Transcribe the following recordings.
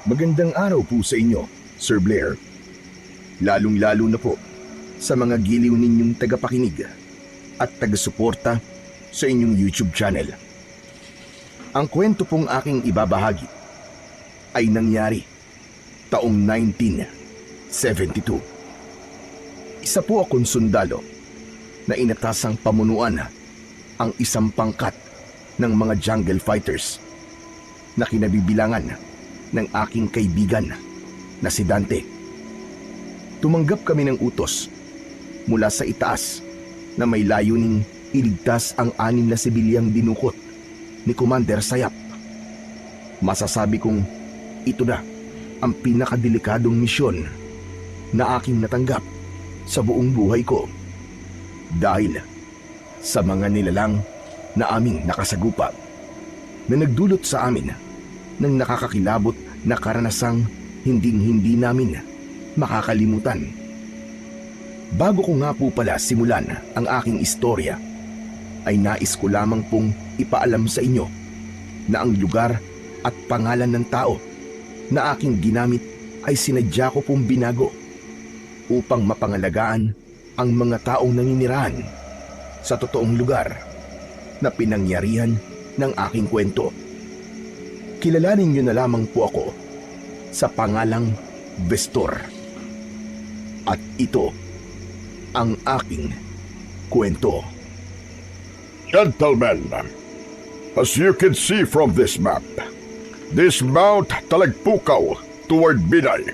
Magandang araw po sa inyo, Sir Blair. Lalong-lalo na po sa mga giliw ninyong tagapakinig at taga-suporta sa inyong YouTube channel. Ang kwento pong aking ibabahagi ay nangyari taong 1972. Isa po akong sundalo na inatasang pamunuan ang isang pangkat ng mga jungle fighters na kinabibilangan ng aking kaibigan na si Dante. Tumanggap kami ng utos mula sa itaas na may layuning iligtas ang 6 na sibilyang dinukot ni Commander Sayap. Masasabi kong ito na ang pinakadelikadong misyon na aking natanggap sa buong buhay ko dahil sa mga nilalang na aming nakasagupa na nagdulot sa amin ng nakakakilabot na karanasang hinding-hindi namin makakalimutan. Bago ko nga po pala simulan ang aking istorya, ay nais ko lamang pong ipaalam sa inyo na ang lugar at pangalan ng tao na aking ginamit ay sinadya ko pong binago upang mapangalagaan ang mga taong naninirahan sa totoong lugar na pinangyarihan ng aking kwento. Kilalanin niyo na lamang po ako sa pangalang Vestor. At ito ang aking kwento. Gentlemen, as you can see from this map, this Mount Talagpukaw toward Binay.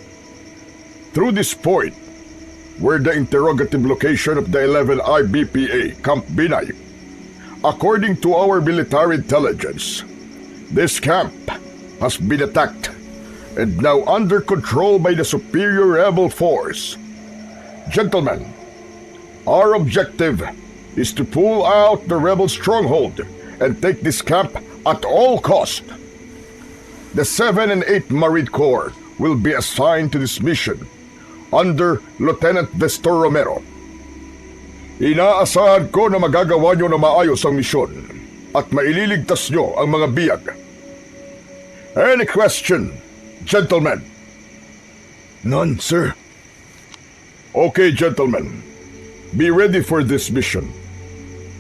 Through this point, were the interrogative location of the 11 IBPA Camp Binay. According to our military intelligence, this camp has been attacked and now under control by the superior rebel force. Gentlemen, our objective is to pull out the rebel stronghold and take this camp at all cost. The 7 and 8 Marine Corps will be assigned to this mission under Lieutenant Vestor Romero. Inaasahan ko na magagawa nyo na maayos ang misyon at maililigtas nyo ang mga biyag. Any question, gentlemen? None, sir. Okay, gentlemen. Be ready for this mission.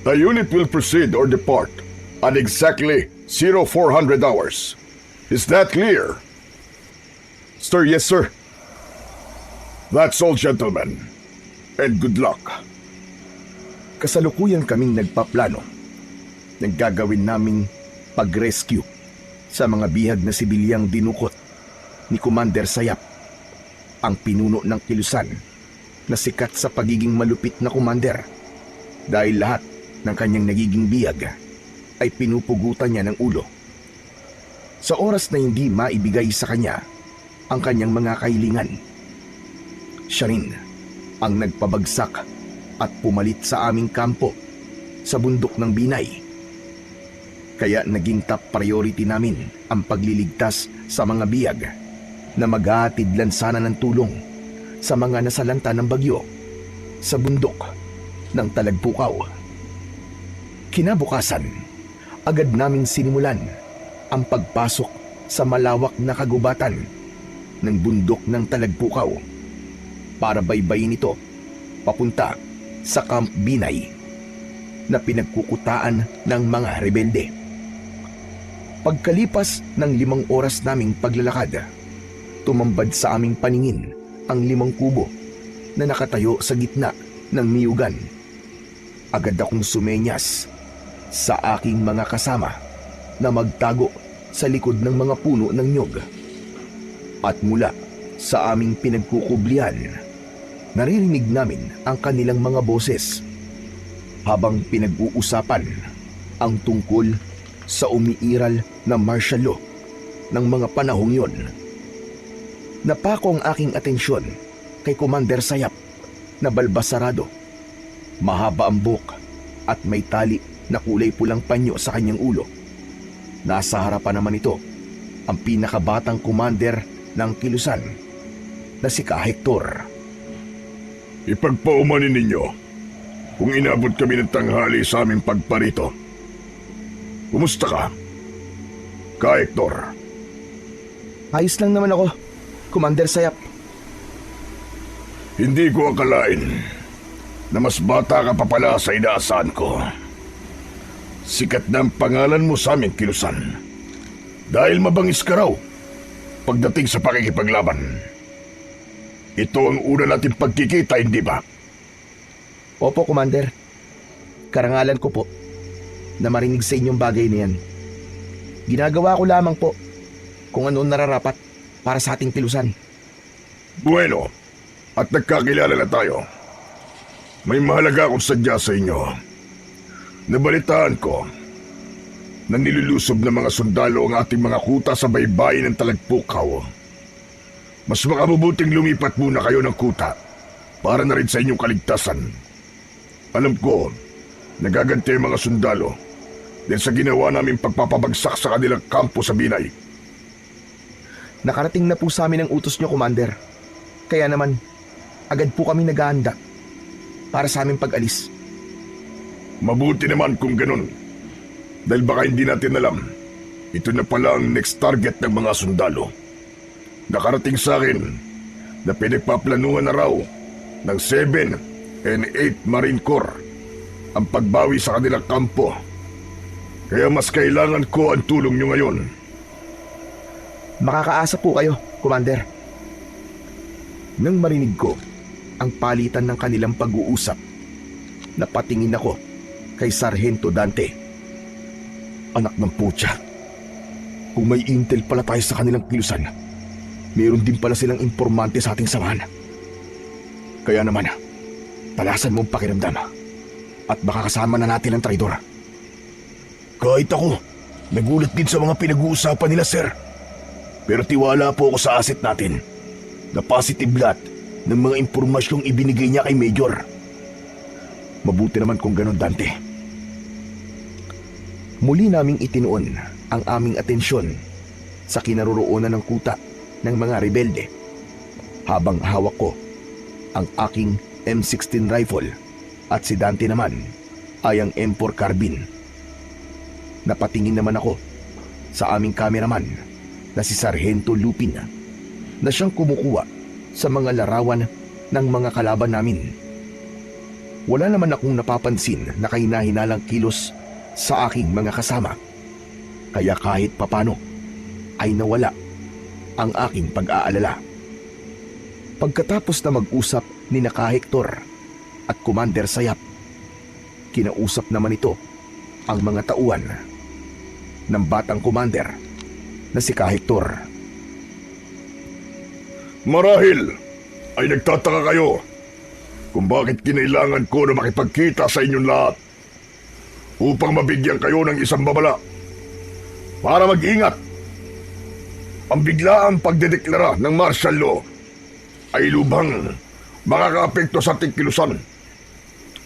The unit will proceed or depart at exactly 0400 hours. Is that clear? Sir, yes, sir. That's all, gentlemen. And good luck. Kasalukuyan kaming nagpaplano ng gagawin naming pag-rescue sa mga bihag na sibilyang dinukot ni Commander Sayap, ang pinuno ng kilusan na sikat sa pagiging malupit na commander dahil lahat ng kanyang nagiging bihag ay pinupugutan niya ng ulo. Sa oras na hindi maibigay sa kanya ang kanyang mga kahilingan, siya rin ang nagpabagsak at pumalit sa aming kampo sa bundok ng Binay. Kaya naging top priority namin ang pagliligtas sa mga biyag na maghahatid lansana ng tulong sa mga nasalanta ng bagyo sa bundok ng Talagpukaw. Kinabukasan, agad naming sinimulan ang pagpasok sa malawak na kagubatan ng bundok ng Talagpukaw para baybayin ito papunta sa Camp Binay na pinagkukutaan ng mga rebelde. Pagkalipas ng 5 oras naming paglalakad, tumambad sa aming paningin ang 5 kubo na nakatayo sa gitna ng miyugan. Agad akong sumenyas sa aking mga kasama na magtago sa likod ng mga puno ng nyog. At mula sa aming pinagkukublihan, naririnig namin ang kanilang mga boses habang pinag-uusapan ang tungkol sa umiiral na martial law ng mga panahong yon. Napako ang aking atensyon kay Commander Sayap na balbasarado. Mahaba ang buhok at may tali na kulay pulang panyo sa kanyang ulo. Nasa harapan naman ito ang pinakabatang commander ng kilusan na si Ka Hector. Ipagpaumanin ninyo kung inabot kami ng tanghali sa aming pagparito. Kumusta ka, Ka Hector? Ayos lang naman ako, Commander Sayap. Hindi ko akalain na mas bata ka pa pala sa inaasahan ko. Sikat na ang pangalan mo sa aming kilusan. Dahil mabangis ka raw pagdating sa pakikipaglaban. Ito ang una nating pagkikita, hindi ba? Opo, Commander. Karangalan ko po na marinig sa inyong bagay na yan. Ginagawa ko lamang po kung ano nararapat para sa ating kilusan. Bueno, at nagkakilala na tayo. May mahalaga akong sadya sa inyo. Nabalitaan ko na nilulusob ng mga sundalo ang ating mga kuta sa baybayin ng Talagpukaw. Mas makabubuting lumipat muna kayo ng kuta para na rin sa inyong kaligtasan. Alam ko, nagaganti ang mga sundalo dahil sa ginawa naming pagpapabagsak sa kanilang kampo sa Binay. Nakarating na po sa amin ang utos nyo, Commander. Kaya naman, agad po kami naghahanda para sa aming pag-alis. Mabuti naman kung ganun. Dahil baka hindi natin alam, ito na pala ang next target ng mga sundalo. Nakarating sa akin na pinagpaplanuhan na raw ng 7 and 8 Marine Corps ang pagbawi sa kanilang kampo. Kaya mas kailangan ko ang tulong nyo ngayon. Makakaasa po kayo, Commander. Nang marinig ko ang palitan ng kanilang pag-uusap, napatingin ako kay Sargento Dante. Anak ng putya. Kung may intel pala tayo sa kanilang kilusan, meron din pala silang impormante sa ating samahan. Kaya naman, talasan mong pakiramdam at baka kasama na natin ang traidor. Kahit ako, nagulat din sa mga pinag-uusapan nila, sir. Pero tiwala po ako sa asset natin na positive lahat ng mga impormasyong ibinigay niya kay Major. Mabuti naman kung ganun, Dante. Muli naming itinuon ang aming atensyon sa kinaroroonan ng kuta ng mga rebelde habang hawak ko ang aking M16 rifle at si Dante naman ay ang M4 carbine. Napatingin naman ako sa aming cameraman na si Sargento Lupin na siyang kumukuha sa mga larawan ng mga kalaban namin. Wala naman akong napapansin na kahina-hinalang kilos sa aking mga kasama, kaya kahit papano ay nawala ang aking pag-aalala. Pagkatapos na mag-usap ni Naka Hector at Commander Sayap, kinausap naman ito ang mga tauhan ng batang commander na si Ka Hector. Marahil ay nagtataka kayo kung bakit kinailangan ko na makipagkita sa inyong lahat upang mabigyan kayo ng isang babala para mag-ingat. Ang biglaang pagdedeklara ng martial law ay lubhang makakaapekto sa ating kilusan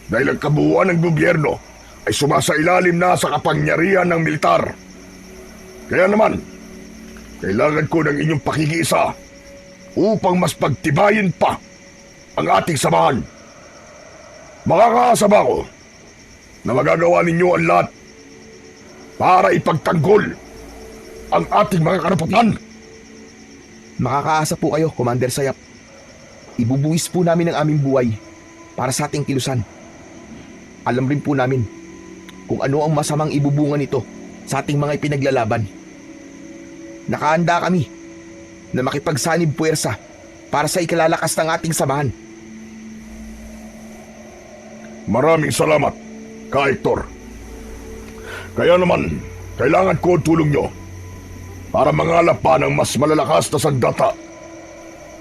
dahil ang kabuuan ng gobyerno ay sumasailalim na sa kapangyarihan ng militar. Kaya naman, kailangan ko ng inyong pakikiisa upang mas pagtibayin pa ang ating samahan. Makakaasa ba ako na magagawa ninyo ang lahat para ipagtanggol ang ating mga karapatan? Makakaasa po kayo, Commander Sayap. Ibubuwis po namin ang aming buhay para sa ating kilusan. Alam rin po namin kung ano ang masamang ibubunga nito sa ating mga ipinaglalaban. Nakahanda kami na makipagsanib puwersa para sa ikalalakas ng ating samahan. Maraming salamat, Ka Hector. Kaya naman, kailangan ko ang tulong nyo para mangalap pa ng mas malalakas na sandata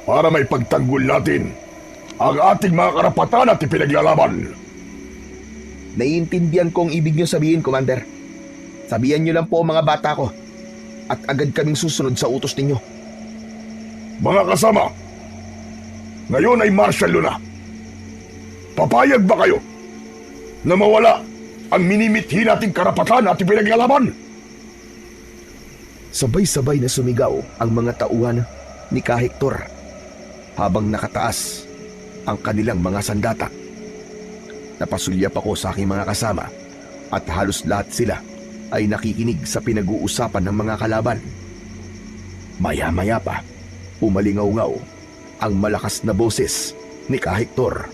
para may pagtanggol natin ang ating mga karapatan at ipinaglalaban. Naiintindihan ko ang ibig nyo sabihin, Commander. Sabihan nyo lang po ang mga bata ko at agad kaming susunod sa utos ninyo. Mga kasama, ngayon ay martial law na. Papayag ba kayo na mawala ang minimithi nating karapatan at ipinaglalaban? Sabay-sabay na sumigaw ang mga tauhan ni Ka Hector habang nakataas ang kanilang mga sandata. Napasulyap ako sa aking mga kasama at halos lahat sila ay nakikinig sa pinag-uusapan ng mga kalaban. Maya-maya pa, umalingaw-ngaw ang malakas na boses ni Kahektor.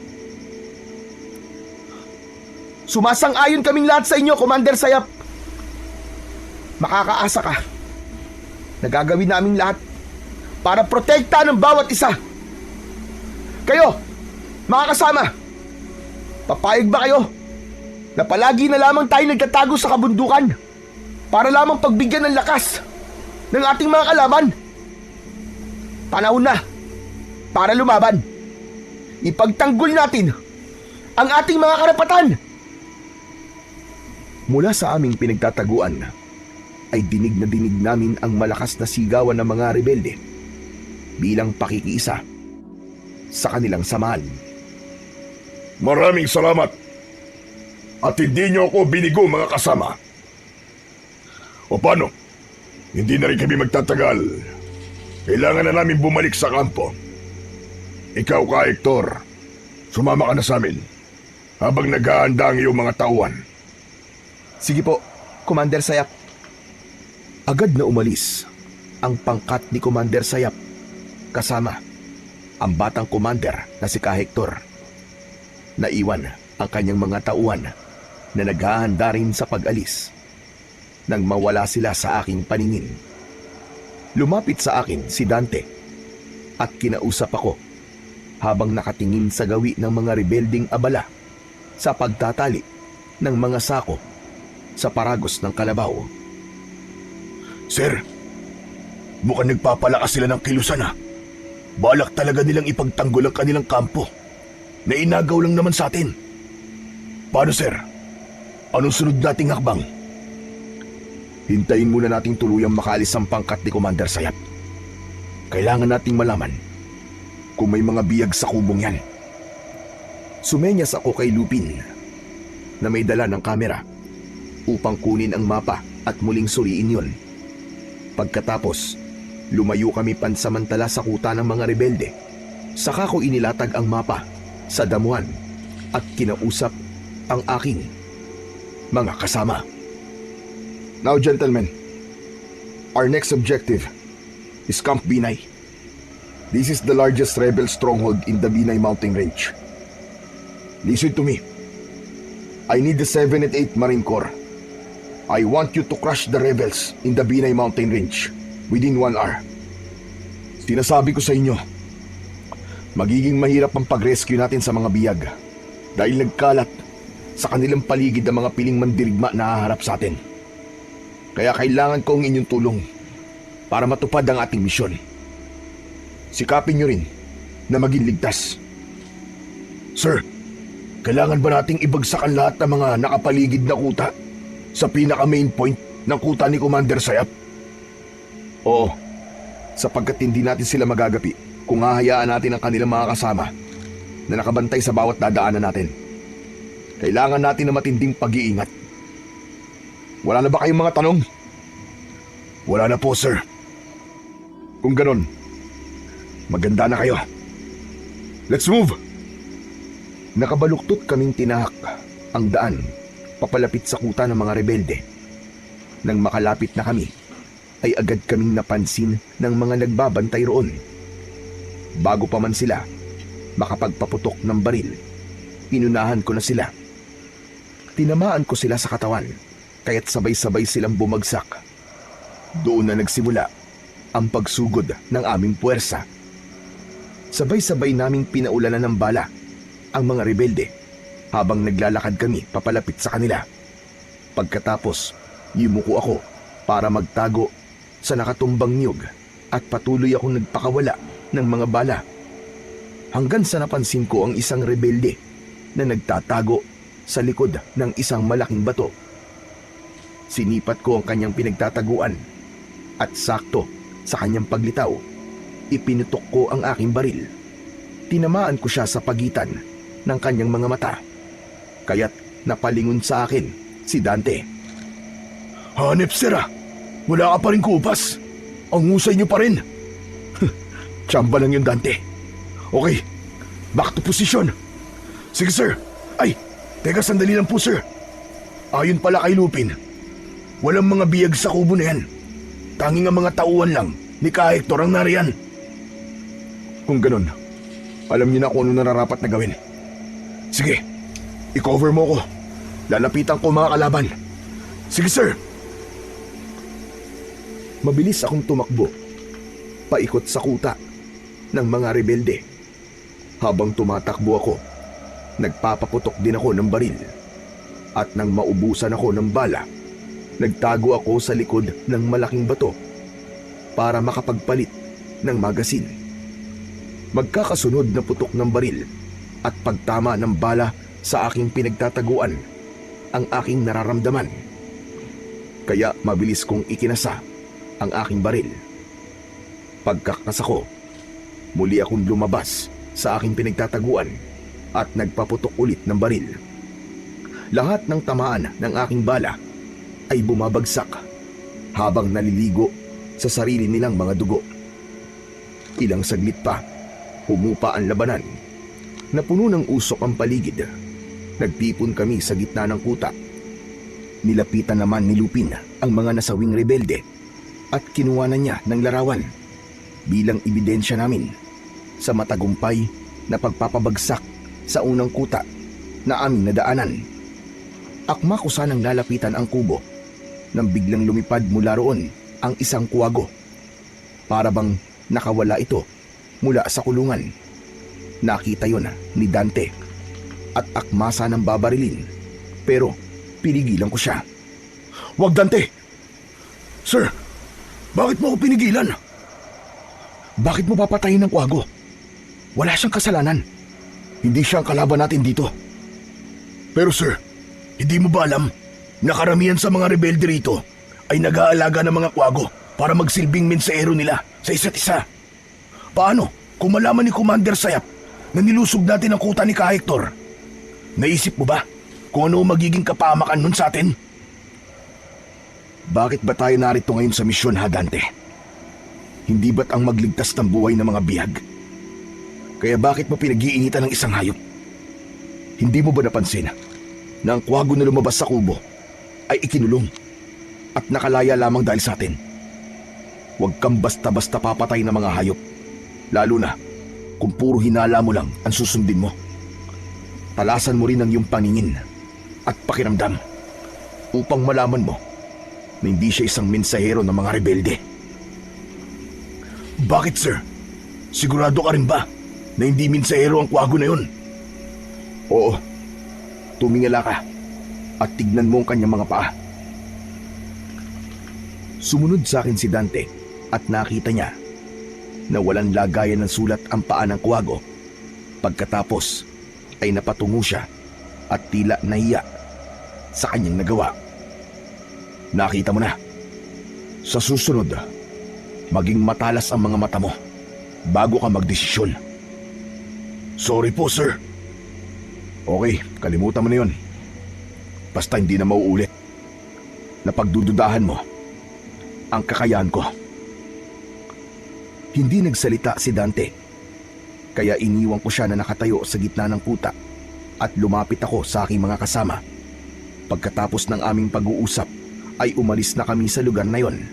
Sumasang-ayon kaming lahat sa inyo, Commander Sayap. Makakaasa ka. Nagagawin namin lahat para protektahan ng bawat isa. Kayo, mga kasama, papayag ba kayo na palagi na lamang tayo nagtatago sa kabundukan para lamang pagbigyan ng lakas ng ating mga kalaban? Panahon na para lumaban. Ipagtanggol natin ang ating mga karapatan. Mula sa aming pinagtataguan ay dinig na dinig namin ang malakas na sigawan ng mga rebelde bilang pakikiisa sa kanilang samahan. Maraming salamat. At hindi niyo ako binigo, mga kasama. O paano? Hindi na rin kami magtatagal. Kailangan na namin bumalik sa kampo. Ikaw, Kahektor, sumama ka na sa amin habang naghahanda ang iyong mga tauhan. Sige po, Commander Sayap. Agad na umalis ang pangkat ni Commander Sayap kasama ang batang commander na si Kahektor. Naiwan ang kanyang mga tauhan na naghahanda rin sa pag-alis nang mawala sila sa aking paningin. Lumapit sa akin si Dante at kinausap ako habang nakatingin sa gawi ng mga rebelding abala sa pagtatali ng mga sako sa paragos ng kalabaw. Sir, mukhang nagpapalakas sila ng kilusan ha. Balak talaga nilang ipagtanggol ang kanilang kampo na inagaw lang naman sa atin. Paano, sir? Anong sunod nating hakbang? Hintayin muna nating tuluyang makaalis ang pangkat ni Commander Sayap. Kailangan nating malaman kung may mga biyag sa kubong yan. Sumenyas ako kay Lupin na may dala ng kamera upang kunin ang mapa at muling suriin yon. Pagkatapos, lumayo kami pansamantala sa kuta ng mga rebelde. Saka ko inilatag ang mapa sa damuhan at kinausap ang aking mga kasama. Now, gentlemen, our next objective is Camp Binay. This is the largest rebel stronghold in the Binay mountain range. Listen to me. I need the 7 and 8 Marine Corps. I want you to crush the rebels in the Binay mountain range within 1 hour. Sinasabi ko sa inyo, magiging mahirap ang pag-rescue natin sa mga biyag dahil nagkalat sa kanilang paligid ang mga piling mandirigma na haharap sa atin. Kaya kailangan ko ang inyong tulong para matupad ang ating misyon. Sikapin nyo rin na maging ligtas. Sir, kailangan ba nating ibagsak ang lahat ng mga nakapaligid na kuta sa pinaka-main point ng kuta ni Commander Sayap? Oo, sapagkat hindi natin sila magagapi kung hahayaan natin ang kanilang mga kasama na nakabantay sa bawat dadaanan natin. Kailangan natin na matinding pag-iingat. Wala na ba kayong mga tanong? Wala na po, sir. Kung ganon, maganda na kayo. Let's move! Nakabaluktot kaming tinahak ang daan papalapit sa kuta ng mga rebelde. Nang makalapit na kami, ay agad kaming napansin ng mga nagbabantay roon. Bago pa man sila makapagpaputok ng baril, inunahan ko na sila. Tinamaan ko sila sa katawan, kaya't sabay-sabay silang bumagsak. Doon na nagsimula ang pagsugod ng aming puwersa. Sabay-sabay naming pinaulanan ng bala ang mga rebelde habang naglalakad kami papalapit sa kanila. Pagkatapos, yumuko ako para magtago sa nakatumbang niyog at patuloy akong nagpakawala ng mga bala. Hanggang sa napansin ko ang isang rebelde na nagtatago sa likod ng isang malaking bato. Sinipat ko ang kanyang pinagtataguan at sakto sa kanyang paglitaw, ipinutok ko ang aking baril. Tinamaan ko siya sa pagitan ng kanyang mga mata, kaya't napalingon sa akin si Dante. Hanep, sir ah. Wala ka pa rin kupas. Ang husay niyo pa rin. Tsamba lang yun, Dante. Okay, back to position. Sige, sir. Ay, teka, sandali lang po, sir. Ayon pala kay Lupin, walang mga biyag sa kubo na yan. Tanging ang mga tauhan lang ni Ka Hector ang nariyan. Kung ganun, alam niyo na kung ano nararapat na gawin. Sige, i-cover mo ko. Lalapitan ko mga kalaban. Sige, sir. Mabilis akong tumakbo, paikot sa kuta ng mga rebelde. Habang tumatakbo ako, nagpapaputok din ako ng baril. At nang maubusan ako ng bala, nagtago ako sa likod ng malaking bato para makapagpalit ng magasin. Magkakasunod na putok ng baril at pagtama ng bala sa aking pinagtataguan ang aking nararamdaman. Kaya mabilis kong ikinasa ang aking baril. Pagkakasa ko, muli akong lumabas sa aking pinagtataguan at nagpaputok ulit ng baril. Lahat ng tamaan ng aking bala ay bumabagsak habang naliligo sa sarili nilang mga dugo. Ilang saglit pa, humupa ang labanan. Napuno ng usok ang paligid. Nagtipon kami sa gitna ng kuta. Nilapitan naman ni Lupin ang mga nasawing rebelde at kinuha na niya ng larawan bilang ebidensya namin sa matagumpay na pagpapabagsak sa unang kuta na aming nadaanan. Akma ko sanang lalapitan ang kubo nang biglang lumipad mula roon ang isang kuwago. Para bang nakawala ito mula sa kulungan. Nakita yon ni Dante at akmasa ng babarilin, pero pinigilan ko siya. Wag, Dante! Sir, bakit mo ako pinigilan? Bakit mo papatayin ng kuwago? Wala siyang kasalanan. Hindi siya ang kalaban natin dito. Pero sir, hindi mo ba alam na karamihan sa mga rebelde rito ay nag-aalaga ng mga kuwago para magsilbing mensahero nila sa isa't isa? Paano kung malaman ni Commander Sayap na nilusog natin ang kuta ni Ka Hector? Naisip mo ba kung ano magiging kapamakan nun sa atin? Bakit ba tayo narito ngayon sa misyon, ha, Dante? Hindi ba't ang magligtas ng buhay ng mga bihag? Kaya bakit mo pinag-iinitan ng isang hayop? Hindi mo ba napansin na ang kuwago na lumabas sa kubo ay ikinulong at nakalaya lamang dahil sa atin? Huwag kang basta-basta papatay ng mga hayop, lalo na kung puro hinala mo lang ang susundin mo. Talasan mo rin ang iyong paningin at pakiramdam upang malaman mo na hindi siya isang mensahero ng mga rebelde. Bakit, sir? Sigurado ka rin ba na hindi mensahero ang kuwago na yun? Oo. Tumingala ka at tignan mo ang kanyang mga paa. Sumunod sa akin si Dante at nakita niya na walang lagayan ng sulat ang paa ng kuwago. Pagkatapos ay napatungo siya at tila nahiya sa kanyang nagawa. Nakita mo na. Sa susunod, maging matalas ang mga mata mo bago ka magdesisyon. Sorry po, sir. Okay, kalimutan mo na yun. Basta hindi na mauulit na pagdududahan mo ang kakayahan ko. Hindi nagsalita si Dante, kaya iniwan ko siya na nakatayo sa gitna ng kuta at lumapit ako sa aking mga kasama. Pagkatapos ng aming pag-uusap ay umalis na kami sa lugar na yon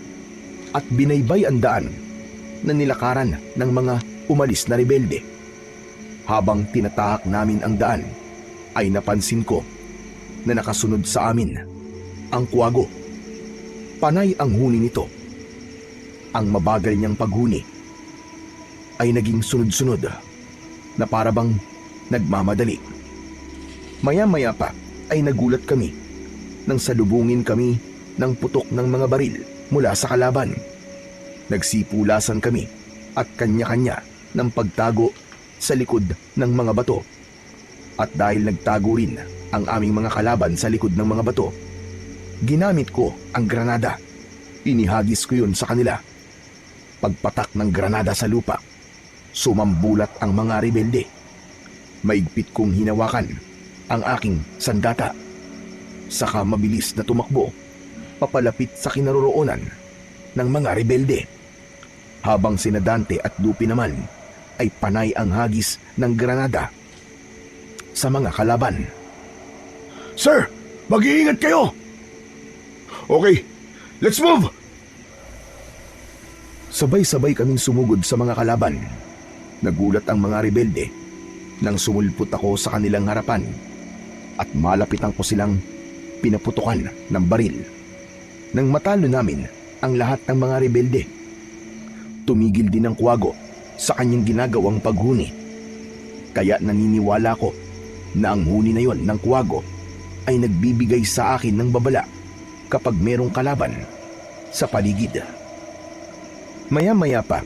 at binaybay ang daan na nilakaran ng mga umalis na rebelde. Habang tinatahak namin ang daan ay napansin ko na nakasunod sa amin ang kuwago. Panay ang huni nito. Ang mabagal niyang paghuni ay naging sunod-sunod na parabang nagmamadali. Maya-maya pa ay nagulat kami nang salubungin kami ng putok ng mga baril mula sa kalaban. Nagsipulasan kami at kanya-kanya ng pagtago sa likod ng mga bato. At dahil nagtago rin ang aming mga kalaban sa likod ng mga bato, ginamit ko ang granada. Inihagis ko yun sa kanila. Pagpatak ng granada sa lupa, sumambulat ang mga rebelde. Maigpit kong hinawakan ang aking sandata. Saka mabilis na tumakbo papalapit sa kinaroroonan ng mga rebelde. Habang sina Dante at Lupi naman ay panay ang hagis ng granada sa mga kalaban. Sir, mag-iingat kayo! Okay, let's move! Sabay-sabay kaming sumugod sa mga kalaban. Nagulat ang mga rebelde nang sumulpot ako sa kanilang harapan at malapitan ko silang pinaputukan ng baril. Nang matalo namin ang lahat ng mga rebelde, tumigil din ang Kuwago sa kanyang ginagawang paghuni. Kaya naniniwala ko na ang huni na yon ng Kuwago ay nagbibigay sa akin ng babala kapag merong kalaban sa paligid. Maya-maya pa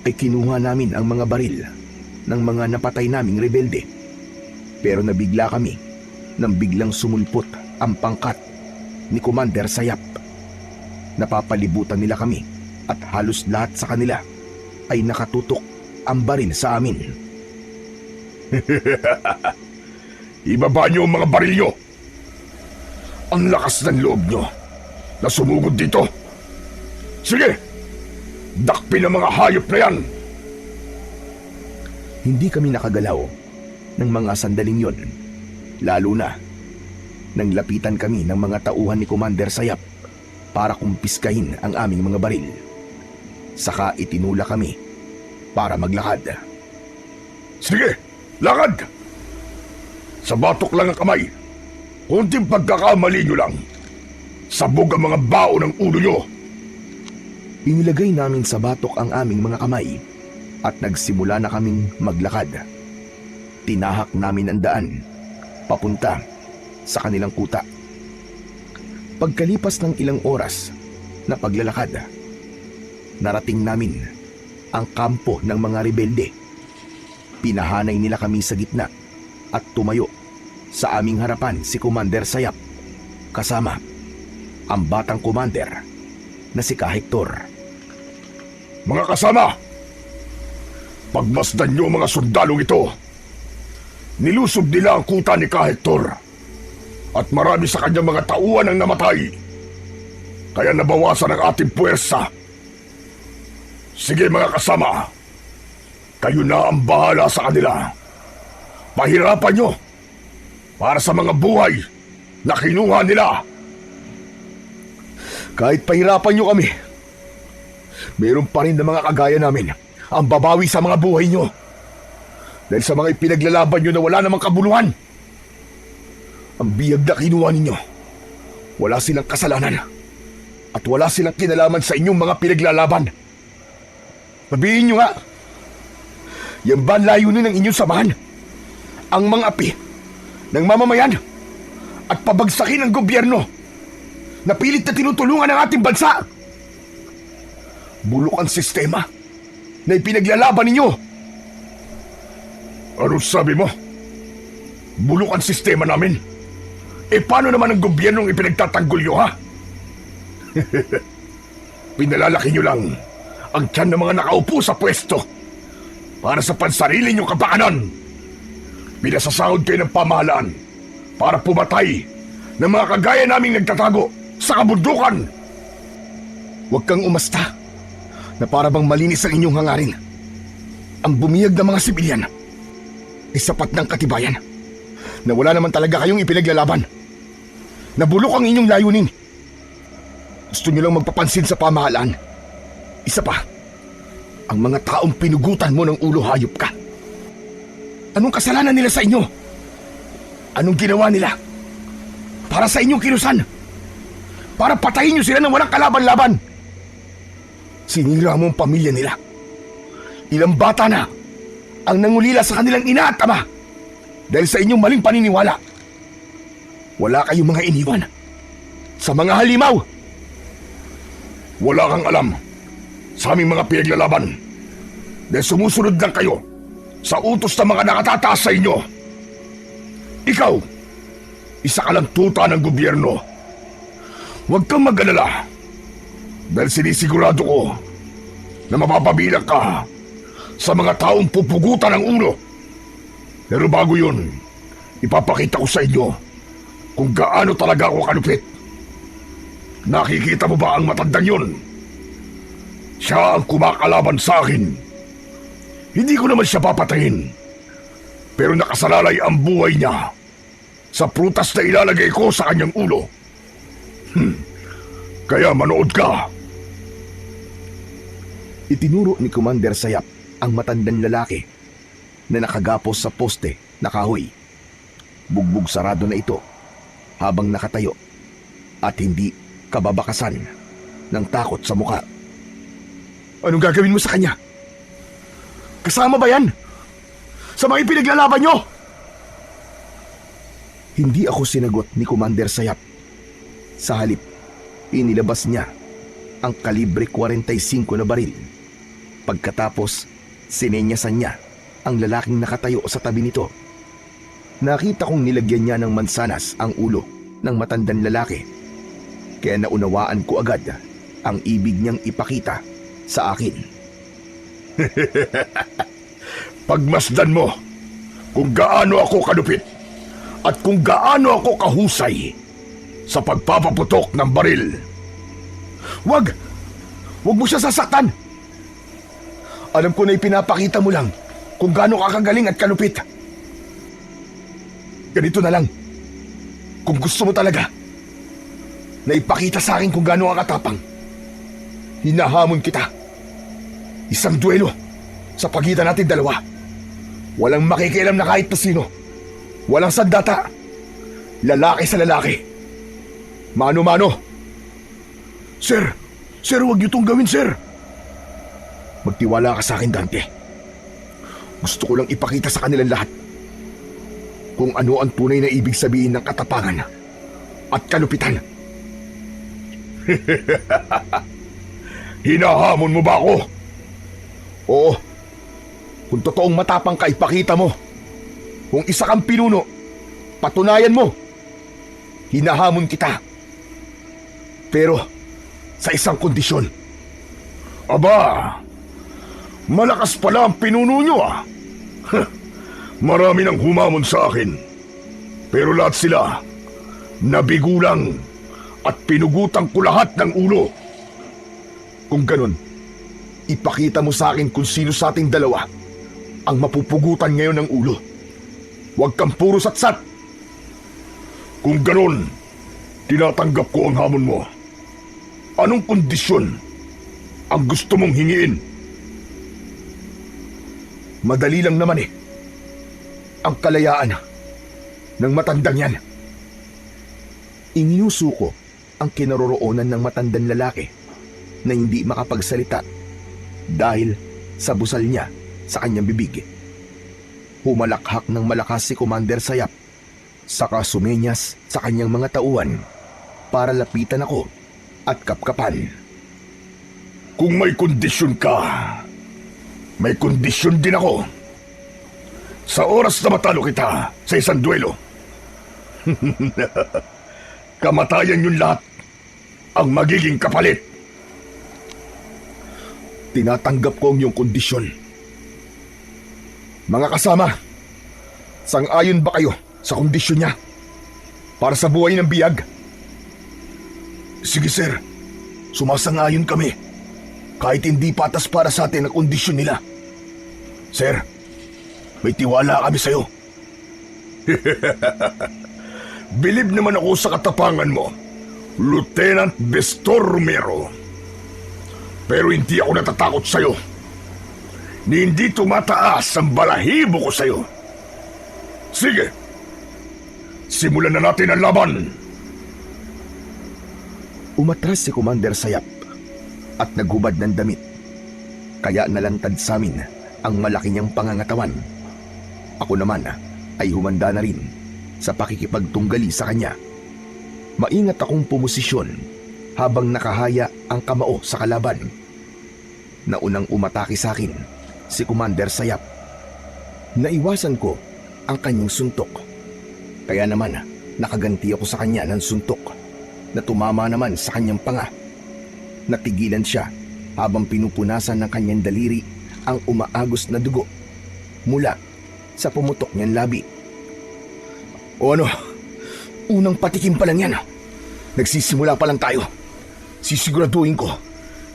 ay kinuha namin ang mga baril ng mga napatay naming rebelde. Pero nabigla kami nang biglang sumulpot ang pangkat ni Commander Sayap. Napapalibutan nila kami at halos lahat sa kanila ay nakatutok ang baril sa amin. Ibaba niyo ang mga baril niyo. Ang lakas ng loob niyo na sumugod dito. Sige, dakpin ang mga hayop na yan. Hindi kami nakagalaw ng mga sandaling yon, lalo na nang lapitan kami ng mga tauhan ni Commander Sayap para kumpiskahin ang aming mga baril. Saka itinula kami para maglakad. Sige, lakad! Sa batok lang ang kamay. Kunting pagkakamali nyo lang. Sabog ang mga bao ng ulo nyo. Inilagay namin sa batok ang aming mga kamay at nagsimula na kaming maglakad. Tinahak namin ang daan papunta sa kanilang kuta. Pagkalipas ng ilang oras na paglalakad, narating namin ang kampo ng mga rebelde. Pinahanay nila kami sa gitna at tumayo sa aming harapan si Commander Sayap kasama ang batang commander na si Kahektor. Mga kasama, pagmasdan nyo ang mga sundalong ito. Nilusob nila ang kuta ni Kahektor at marami sa kanyang mga tauhan ang namatay. Kaya nabawasan ang ating puwersa. Sige mga kasama, kayo na ang bahala sa kanila. Pahirapan nyo para sa mga buhay na kinuha nila. Kahit pahirapan nyo kami, meron pa rin na mga kagaya namin ang babawi sa mga buhay nyo. Dahil sa mga ipinaglalaban nyo na wala namang kabuluhan. Ang biyag na kinuha ninyo, wala silang kasalanan at wala silang kinalaman sa inyong mga pinaglalaban. Sabihin nyo nga, yan ba ang layunin ng inyong samahan? Ang mga api ng mamamayan at pabagsakin ang gobyerno na pilit na tinutulungan ang ating bansa. Bulok ang sistema na ipinaglalaban ninyo. Ano sabi mo? Bulok ang sistema namin? E paano naman ang gobyernong ipinagtatanggol nyo, ha? Pinalalaki nyo lang ang tiyan ng mga nakaupo sa pwesto para sa pansarili nyong kapakanan. Pinasasahod kayo ng pamahalaan para pumatay ng mga kagaya naming nagtatago sa kabundukan. Huwag kang umasta na para bang malinis ang inyong hangarin. Ang bumiyag ng mga sibilyan ay sapat ng katibayan na wala naman talaga kayong ipinaglalaban. Nabulok ang inyong layunin. Gusto nyo lang magpapansin sa pamahalaan. Isa pa, ang mga taong pinugutan mo ng ulo, hayop ka. Anong kasalanan nila sa inyo? Anong ginawa nila para sa inyong kilusan? Para patayin nyo sila ng walang kalaban-laban. Sinira mo ang pamilya nila. Ilang bata na ang nangulila sa kanilang ina at ama dahil sa inyong maling paniniwala. Wala kayong mga iniwan sa mga halimaw. Wala kang alam sa aming mga pinaglalaban dahil sumusunod lang kayo sa utos ng mga nakatataas sa inyo. Ikaw, isa ka lang tuta ng gobyerno. Huwag kang mag-alala dahil sinisigurado ko na mapapabilang ka sa mga taong pupugutan ng ulo. Pero bago yun, ipapakita ko sa inyo kung gaano talaga ako kalupit. Nakikita mo ba ang matandang yun? Siya ang kumakalaban sa akin. Hindi ko naman siya papatayin. Pero nakasalalay ang buhay niya sa prutas na ilalagay ko sa kanyang ulo. Kaya manood ka. Itinuro ni Commander Sayap ang matandang lalaki na nakagapos sa poste na kahoy. Bugbog sarado na ito habang nakatayo at hindi kababakasan ng takot sa muka. Anong gagawin mo sa kanya? Kasama ba yan? Sa mga ipinaglalaban nyo? Hindi ako sinagot ni Commander Sayap. Sa halip, inilabas niya ang kalibre 45 na baril. Pagkatapos, sinenyasan niya ang lalaking nakatayo sa tabi nito. Nakita kong nilagyan niya ng mansanas ang ulo ng matandang lalaki. Kaya naunawaan ko agad ang ibig niyang ipakita sa akin. Pagmasdan mo kung gaano ako kalupit at kung gaano ako kahusay sa pagpapaputok ng baril. Wag! Wag mo siya sasaktan! Alam ko na ipinapakita mo lang kung gaano ka kagaling at kalupit. Ganito na lang. Kung gusto mo talaga na ipakita sa akin kung gaano ka katapang, hinahamon kita. Isang duelo sa pagitan natin dalawa. Walang makikialam na kahit na sino. Walang sandata. Lalaki sa lalaki. Mano-mano. Sir! Sir, huwag niyo itong gawin, sir! Magtiwala ka sa akin, Dante. Gusto ko lang ipakita sa kanilang lahat kung ano ang tunay na ibig sabihin ng katapangan at kalupitan. Hinahamon mo ba ako? Oo. Kung totoong matapang ka, ipakita mo. Kung isa kang pinuno, patunayan mo. Hinahamon kita. Pero sa isang kondisyon. Aba, malakas pala ang pinuno nyo ah. Marami nang humamon sa akin. Pero lahat sila nabigulang at pinugutan ko lahat ng ulo. Kung ganun, ipakita mo sa akin kung sino sa ating dalawa ang mapupugutan ngayon ng ulo. Huwag kang puro satsat. Kung ganun, tinatanggap ko ang hamon mo. Anong kondisyon ang gusto mong hingiin? Madali lang naman eh. Ang kalayaan ng matandang yan. Iniuso ko ang kinaroroonan ng matandang lalaki na hindi makapagsalita dahil sa busal niya sa kanyang bibig. Humalakhak ng malakas si Commander Sayap, saka sumenyas sa kanyang mga tauhan para lapitan ako at kapkapan. Kung may kondisyon ka, may kondisyon din ako. Sa oras na matalo kita sa isang duelo, kamatayan yung lahat ang magiging kapalit. Tinatanggap ko ang iyong kondisyon. Mga kasama, sang-ayon ba kayo sa kondisyon niya para sa buhay ng biyag? Sige sir, sumasang-ayon kami. Kahit hindi patas para sa atin ang kondisyon nila. Sir, may tiwala kami sa'yo. Bilib naman ako sa katapangan mo, Lieutenant Bestor Romero. Pero hindi ako natatakot sa'yo. Ni hindi tumataas ang balahibo ko sa'yo. Sige, simulan na natin ang laban. Umatras si Commander Sayap at naghubad ng damit. Kaya nalantad sa amin ang malaki niyang pangangatawan. Ako naman ay humanda na rin sa pakikipagtunggali sa kanya. Maingat akong pumosisyon habang nakahaya ang kamao sa kalaban. Naunang umatake sa akin si Commander Sayap. Naiwasan ko ang kanyang suntok. Kaya naman nakaganti ako sa kanya ng suntok na tumama naman sa kanyang panga. Natigilan siya habang pinupunasan ng kanyang daliri ang umaagos na dugo mula sa pumutok niyang labi. O ano? Unang patikim pa lang yan. Nagsisimula pa lang tayo. Sisiguraduhin ko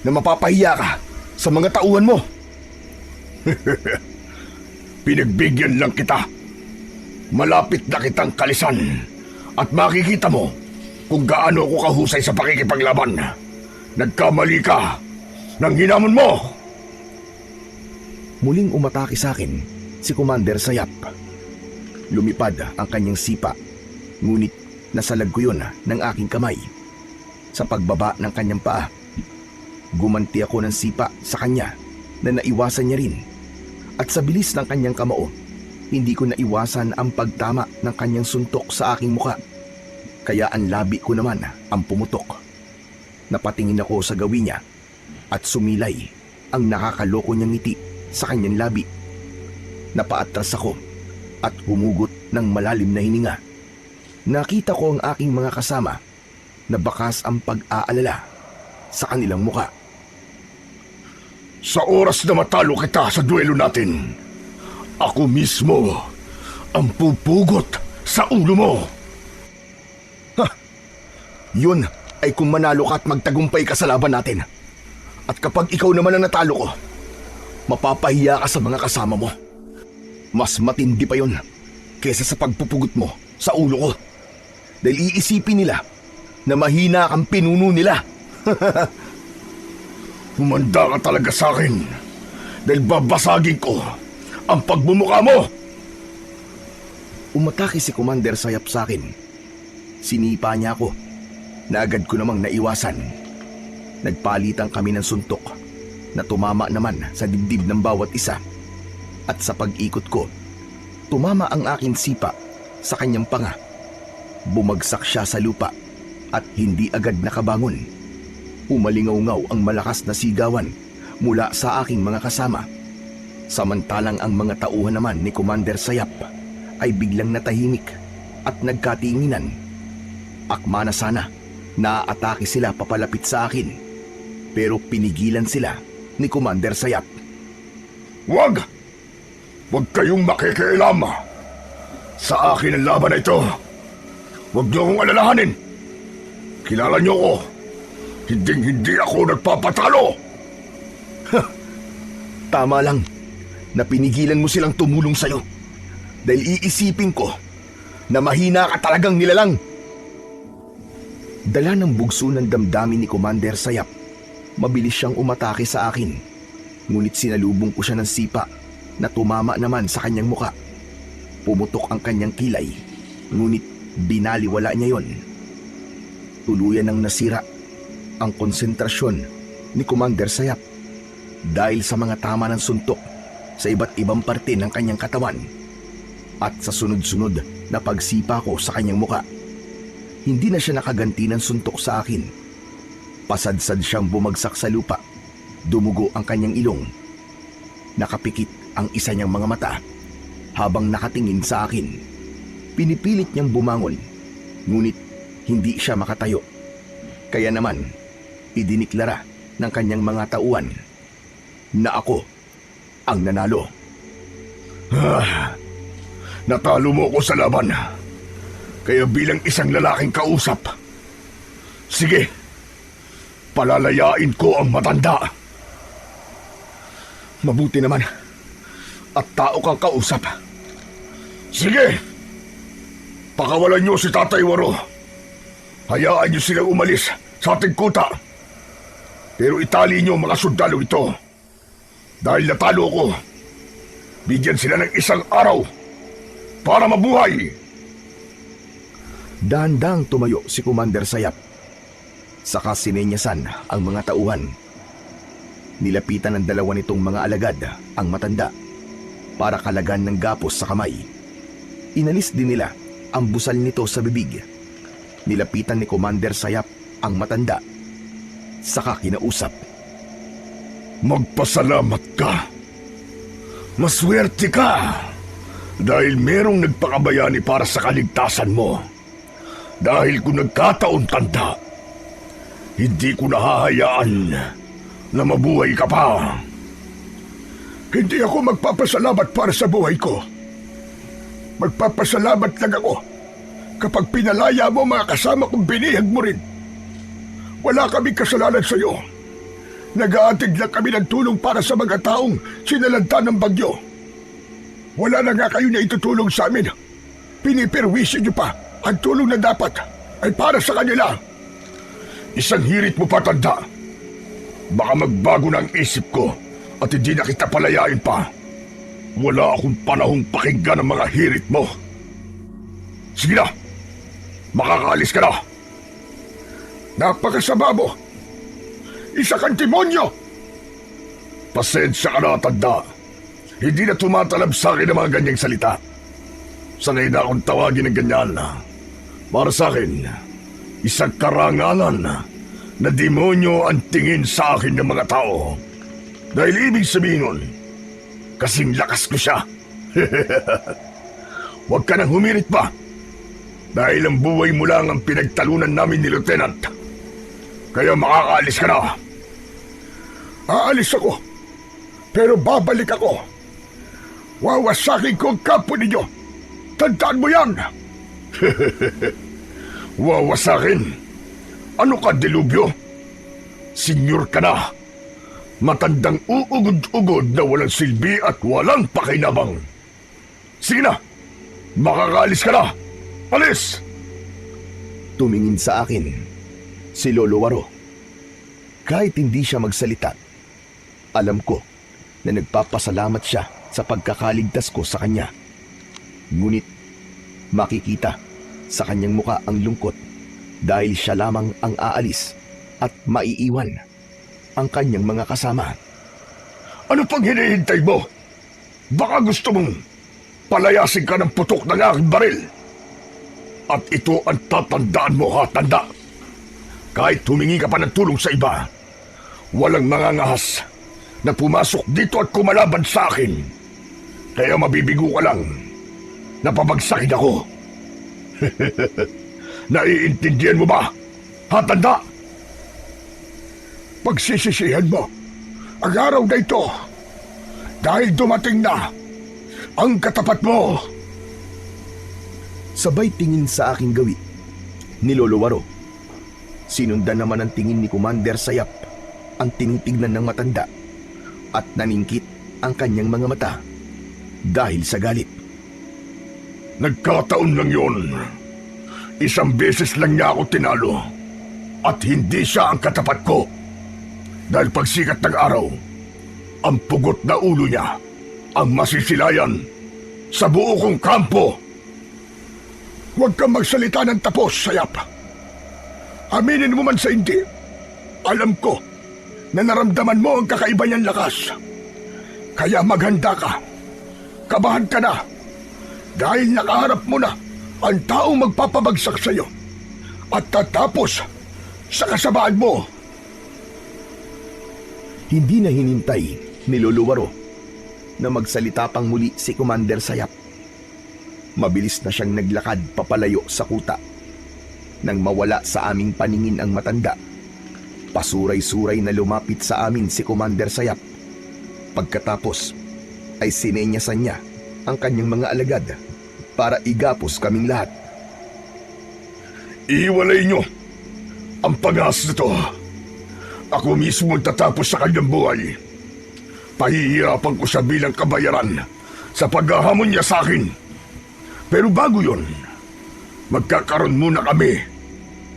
na mapapahiya ka sa mga tauhan mo. Pinagbigyan lang kita. Malapit na kitang kalisan at makikita mo kung gaano ako kahusay sa pakikipaglaban. Nagkamali ka nang hinamon mo. Muling umatake sa akin si Commander Sayap. Lumipad ang kanyang sipa, ngunit nasalag ko yun ng aking kamay. Sa pagbaba ng kanyang paa, gumanti ako ng sipa sa kanya na naiwasan niya rin. At sa bilis ng kanyang kamao, hindi ko naiwasan ang pagtama ng kanyang suntok sa aking muka. Kaya ang labi ko naman ang pumutok. Napatingin ako sa gawin niya at sumilay ang nakakaloko niyang ngiti sa kanyang labi. Napaatras ako at humugot ng malalim na hininga. Nakita ko ang aking mga kasama na bakas ang pag-aalala sa kanilang muka. Sa oras na matalo kita sa duelo natin, ako mismo ang pupugot sa ulo mo. Yun ay kung manalo ka at magtagumpay ka sa laban natin. At kapag ikaw naman ang natalo ko, mapapahiya ka sa mga kasama mo. Mas matindi pa yun kesa sa pagpupugot mo sa ulo ko. Dahil iisipin nila na mahina kang pinuno nila. Humanda ka talaga sa akin dahil babasagin ko ang pagmumukha mo. Umatake si Commander Sayap sa akin. Sinipa niya ako na agad ko namang naiwasan. Nagpalitan kami ng suntok na tumama naman sa dibdib ng bawat isa. At sa pag-ikot ko, tumama ang aking sipa sa kanyang panga. Bumagsak siya sa lupa at hindi agad nakabangon. Umalingaw-ngaw ang malakas na sigawan mula sa aking mga kasama. Samantalang ang mga tauhan naman ni Commander Sayap ay biglang natahimik at nagkatinginan. Akma na sana naaatake sila papalapit sa akin, pero pinigilan sila ni Commander Sayap. Wag! Huwag kayong makikialam. Sa akin ang laban na ito. Huwag niyo akong alalahanin. Kilala niyo ko. Hinding-hindi ako nagpapatalo. Tama lang na pinigilan mo silang tumulong sa'yo. Dahil iisipin ko na mahina ka talagang nilalang. Dala ng bugso ng damdamin ni Commander Sayap, mabilis siyang umatake sa akin. Ngunit sinalubong ko siya ng sipa na tumama naman sa kanyang muka. Pumutok ang kanyang kilay, ngunit binaliwala niya yon. Tuluyan nang nasira ang konsentrasyon ni Commander Sayap dahil sa mga tama ng suntok sa iba't ibang parte ng kanyang katawan at sa sunod-sunod na pagsipa ko sa kanyang muka. Hindi na siya nakaganti ng suntok sa akin. Pasadsad siyang bumagsak sa lupa. Dumugo ang kanyang ilong. Nakapikit ang isa niyang mga mata habang nakatingin sa akin. Pinipilit niyang bumangon, ngunit hindi siya makatayo. Kaya naman, idiniklara ng kanyang mga tauhan na ako ang nanalo. Natalo mo ko sa laban. Kaya bilang isang lalaking kausap, sige, palalayain ko ang matanda. Mabuti naman at tao kang kausap. Sige, pakawalan niyo si Tatay Waro. Hayaan niyo silang umalis sa ating kuta. Pero itali niyo mga sundalo ito. Dahil natalo ko, bigyan sila ng isang araw para mabuhay. Dahan-dahang tumayo si Commander Sayap. Saka sinenyasan ang mga tauhan. Nilapitan ng dalawa nitong mga alagad ang matanda para kalagan ng gapos sa kamay. Inalis din nila ang busal nito sa bibig. Nilapitan ni Commander Sayap ang matanda. Saka kinausap. Magpasalamat ka. Maswerte ka. Dahil merong nagpakabayani para sa kaligtasan mo. Dahil kung nagkataon tanda, hindi ko nahahayaan na mabuhay ka pa. Hindi ako magpapasalamat para sa buhay ko. Magpapasalamat lang ako kapag pinalaya mo mga kasama kong binihag mo rin. Wala kaming kasalanan sa iyo. Nag-aatig lang kami ng tulong para sa mga taong sinalanta ng bagyo. Wala na nga kayo na itutulong sa amin. Pinipirwisyo niyo pa ang tulong na dapat ay para sa kanila. Isang hirit mo pa, tanda. Baka magbago na ang isip ko at hindi na kita palayain pa, wala akong panahong pakinggan ang mga hirit mo. Sige na, makakaalis ka na. Napakasama mo. Isa kang demonyo. Pasensya ka na, tanda. Hindi na tumatalab sa akin ang mga ganyang salita. Sanay na akong tawagin ng ganyan. Para sa akin, isang karangalan na demonyo ang tingin sa akin ng mga tao. Dahil ibig sabihin nun, kasing lakas ko siya. Huwag ka nang humirit pa. Dahil ang buhay mo lang ang pinagtalunan namin ni Lieutenant. Kaya makakaalis ka na. Aalis ako. Pero babalik ako. Wawasakin ko ang kampo ninyo. Tandaan mo yan. Wawasakin? Ano ka, Delubyo? Senyor ka na. Matandang uugod-ugod na walang silbi at walang pakinabang. Sige na. Makakaalis ka na. Alis! Tumingin sa akin si Lolo Waro. Kahit hindi siya magsalita, alam ko na nagpapasalamat siya sa pagkakaligtas ko sa kanya. Ngunit makikita sa kanyang muka ang lungkot dahil siya lamang ang aalis at maiiwan ang kanyang mga kasama. Ano pang hinihintay mo? Baka gusto mong palayasin ka ng putok ng aking baril. At ito ang tatandaan mo, ha, tanda. Kahit humingi ka pa ng tulong sa iba, walang mangangahas na pumasok dito at kumalaban sa akin. Kaya mabibigo ka lang na pabagsakin ako. Naiintindihan mo ba, ha, tanda? Pagsisisihan mo ang araw na ito dahil dumating na ang katapat mo. Sabay tingin sa aking gawi ni Lolo Waro. Sinundan naman ang tingin ni Commander Sayap ang tinitignan ng matanda at naningkit ang kanyang mga mata dahil sa galit. Nagkataon lang yun. Isang beses lang niya ako tinalo at hindi siya ang katapat ko. Dahil pagsikat ng araw, ang pugot na ulo niya ang masisilayan sa buo kong kampo. Huwag kang magsalita ng tapos, Sayap. Aminin mo man sa hindi, alam ko na naramdaman mo ang kakaiba niyang lakas. Kaya maghanda ka. Kabahan ka na. Dahil nakaharap mo na ang taong magpapabagsak sa iyo at tatapos sa kasamaan mo. Hindi na hinintay ni Lolo Waro na magsalita pang muli si Commander Sayap. Mabilis na siyang naglakad papalayo sa kuta. Nang mawala sa aming paningin ang matanda, pasuray-suray na lumapit sa amin si Commander Sayap. Pagkatapos ay sinenyasan niya ang kanyang mga alagad para igapos kaming lahat. Iwalay niyo ang pag-asa na to. Ako mismo ang tatapos sa kanyang buhay. Pahihirapan ko siya bilang kabayaran sa paghahamon niya sa akin. Pero bago yun, magkakaroon muna kami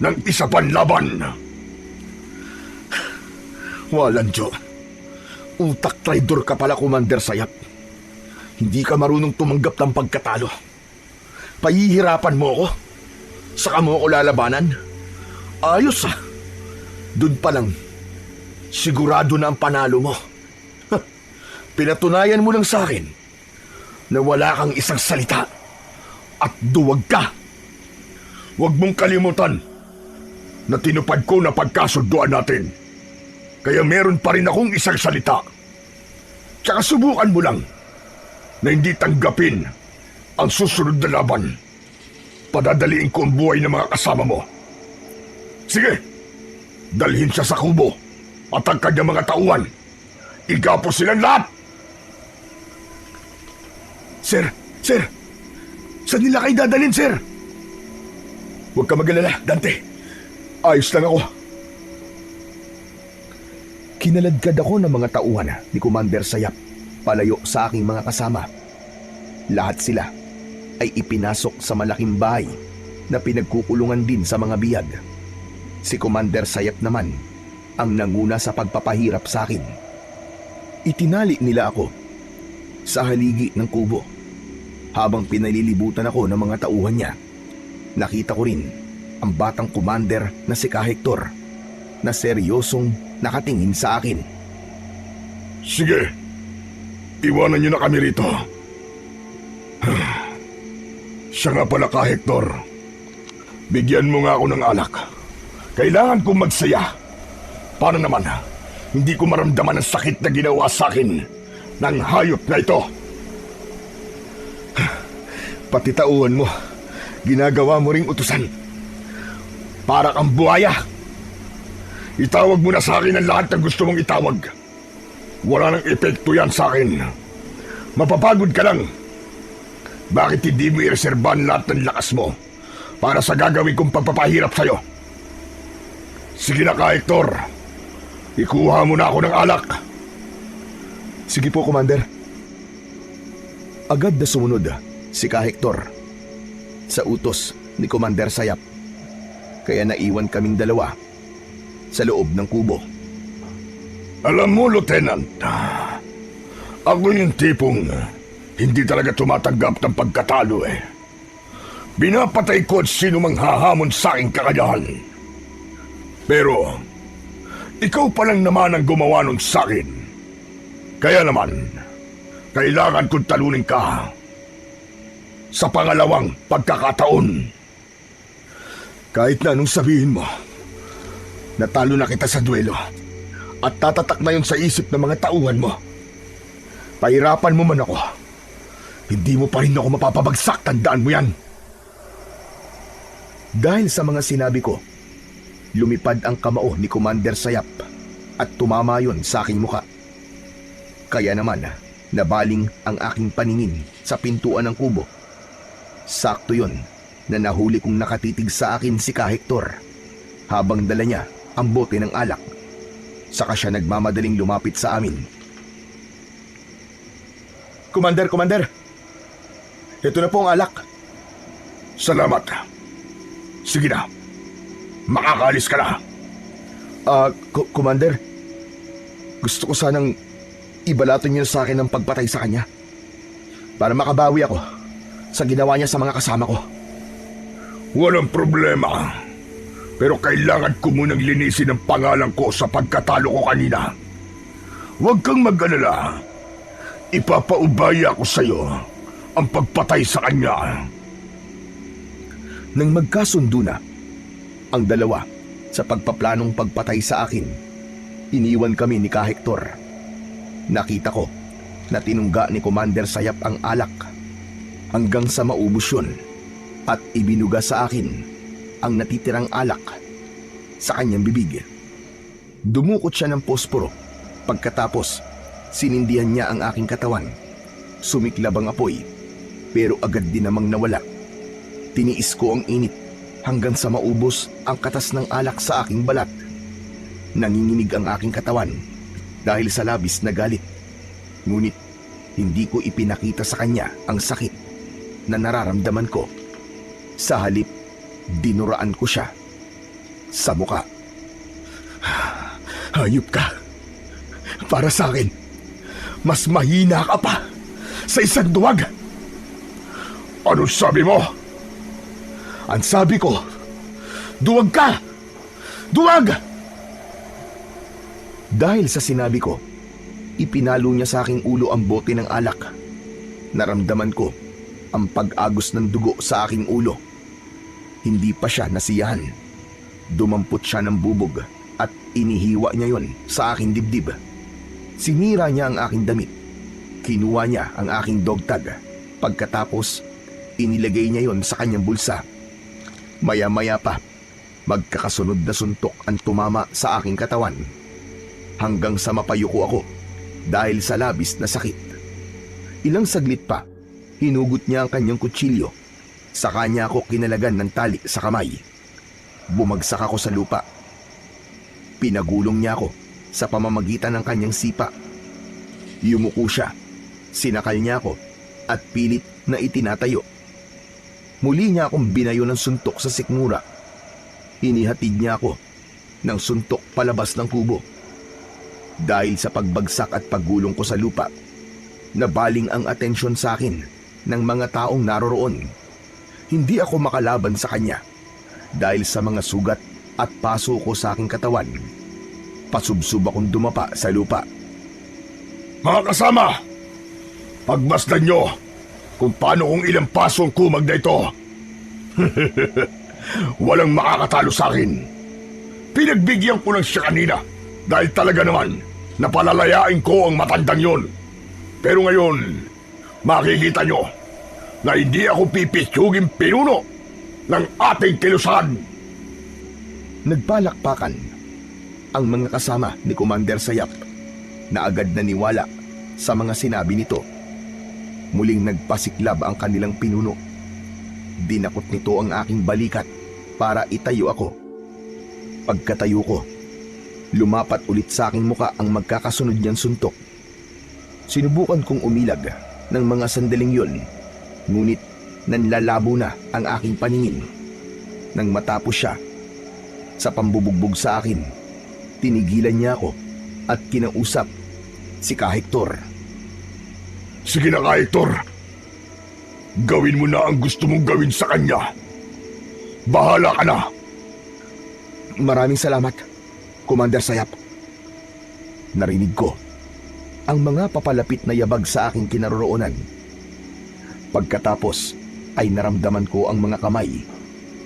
ng isa pang laban. Walang Diyo. Utak traidor ka pala, Commander Sayap. Hindi ka marunong tumanggap ng pagkatalo. Pahihirapan mo ako? Saka mo ako lalabanan? Ayos ah. Doon pa lang, sigurado na ang panalo mo. Pinatunayan mo lang sa akin na wala kang isang salita at duwag ka. Huwag mong kalimutan na tinupad ko na pagkasunduan natin. Kaya meron pa rin akong isang salita. Tsaka subukan mo lang na hindi tanggapin ang susunod na laban. Padadaliin ko ang buhay ng mga kasama mo. Sige, dalhin siya sa kubo at ang kanyang mga tauhan. Igapos silang lahat! Sir! Saan nila kayo dadalhin, sir? Huwag ka mag-alala, Dante. Ayos lang ako. Kinaladkad ako ng mga tauhan ni Commander Sayap palayo sa aking mga kasama. Lahat sila ay ipinasok sa malaking bahay na pinagkukulungan din sa mga biyag. Si Commander Sayap naman ang nanguna sa pagpapahirap sa akin. Itinali nila ako sa haligi ng kubo. Habang pinalilibutan ako ng mga tauhan niya, nakita ko rin ang batang commander na si Hector na seryosong nakatingin sa akin. Sige, iwanan niyo na kami rito. Siya nga pala Hector. Bigyan mo nga ako ng alak. Kailangan kong magsaya. Paano naman, hindi ko maramdaman ang sakit na ginawa sa akin ng hayop na ito? Pati tauhan mo, ginagawa mo ring utusan. Para kang buhaya. Itawag mo na sa akin ang lahat ng gusto mong itawag. Wala nang epekto yan sa akin. Mapapagod ka lang. Bakit hindi mo ireserbahan lahat ng lakas mo para sa gagawin kong pagpapahirap sa'yo? Sige na Hector. Ikuha mo na ako ng alak. Sige po, Commander. Agad na sumunod si Hector sa utos ni Commander Sayap. Kaya naiwan kaming dalawa sa loob ng kubo. Alam mo, Lieutenant, ako yung tipong hindi talaga tumatanggap ng pagkatalo eh. Binapatay ko at sino mang hahamon sa aking kakayahan. Pero, ikaw pa lang naman ang gumawa nun sa akin. Kaya naman, kailangan kong talunin ka sa pangalawang pagkakataon. Kahit na anong sabihin mo, natalo na kita sa duelo at tatatak na yun sa isip ng mga tauhan mo. Pahirapan mo man ako, hindi mo pa rin ako mapapabagsak, tandaan mo yan. Dahil sa mga sinabi ko, lumipad ang kamao ni Commander Sayap at tumama yon sa aking muka. Kaya naman, nabaling ang aking paningin sa pintuan ng kubo. Sakto yon na nahuli kong nakatitig sa akin si Hector habang dala niya ang bote ng alak. Saka siya nagmamadaling lumapit sa amin. Commander! Ito na po ang alak. Salamat. Sige na. Makakaalis ka na. Commander, gusto ko sanang ibalato niyo sa akin ang pagpatay sa kanya para makabawi ako sa ginawa niya sa mga kasama ko. Walang problema. Pero kailangan ko munang linisin ang pangalan ko sa pagkatalo ko kanina. Huwag kang mag-alala. Ipapaubaya ko sa iyo ang pagpatay sa kanya. Nang magkasundo na ang dalawa sa pagpaplanong pagpatay sa akin, iniwan kami ni Hector. Nakita ko na tinungga ni Commander Sayap ang alak hanggang sa maubos yun at ibinuga sa akin ang natitirang alak sa kanyang bibig. Dumukot siya ng posporo. Pagkatapos, sinindihan niya ang aking katawan. Sumiklab ang apoy, pero agad din namang nawala. Tiniis ko ang init hanggang sa maubos ang katas ng alak sa aking balat. Nanginginig ang aking katawan dahil sa labis na galit. Ngunit hindi ko ipinakita sa kanya ang sakit na nararamdaman ko. Sa halip, dinuraan ko siya sa muka. Hayop ka. Para sa akin, mas mahina ka pa sa isang duwag. Ano sabi mo? Ang sabi ko, duwag ka! Duwag! Dahil sa sinabi ko, ipinalo niya sa aking ulo ang bote ng alak. Naramdaman ko ang pag-agos ng dugo sa aking ulo. Hindi pa siya nasiyahan. Dumampot siya ng bubog at inihiwa niya yon sa aking dibdib. Sinira niya ang aking damit. Kinuha niya ang aking dog tag. Pagkatapos, inilagay niya yon sa kanyang bulsa. Maya-maya pa, magkakasunod na suntok ang tumama sa aking katawan hanggang sa mapayuko ako dahil sa labis na sakit. Ilang saglit pa, hinugot niya ang kanyang kutsilyo. Saka niya ako kinalagan ng tali sa kamay. Bumagsak ako sa lupa. Pinagulong niya ako sa pamamagitan ng kanyang sipa. Yumuko siya, sinakal niya ako at pilit na itinatayo. Muli niya akong binayo ng suntok sa sikmura. Inihatid niya ako ng suntok palabas ng kubo. Dahil sa pagbagsak at paggulong ko sa lupa, nabaling ang atensyon sa akin ng mga taong naroroon. Hindi ako makalaban sa kanya dahil sa mga sugat at paso ko sa aking katawan. Pasubsob akong dumapa sa lupa. Mga kasama, pagmasdan nyo kung paano kong ilang pasong kumag na ito. Walang makakatalo sa akin. Pinagbigyan ko lang siya kanina dahil talaga naman napalalayain ko ang matandang yon. Pero ngayon, makikita nyo na hindi ako pipitsuging pinuno ng ating kilusan. Nagpalakpakan ang mga kasama ni Commander Sayap na agad naniwala sa mga sinabi nito. Muling nagpasiklab ang kanilang pinuno. Dinakot nito ang aking balikat para itayo ako. Pagkatayo ko, lumapat ulit sa aking muka ang magkakasunod niyang suntok. Sinubukan kong umilag ng mga sandaling yun, ngunit nanlalabo na ang aking paningin. Nang matapos siya, sa pambubugbog sa akin, tinigilan niya ako at kinausap si Kahektor. Sige na, Hector. Gawin mo na ang gusto mong gawin sa kanya. Bahala ka na. Maraming salamat, Commander Sayap. Narinig ko ang mga papalapit na yabag sa aking kinaroroonan. Pagkatapos ay naramdaman ko ang mga kamay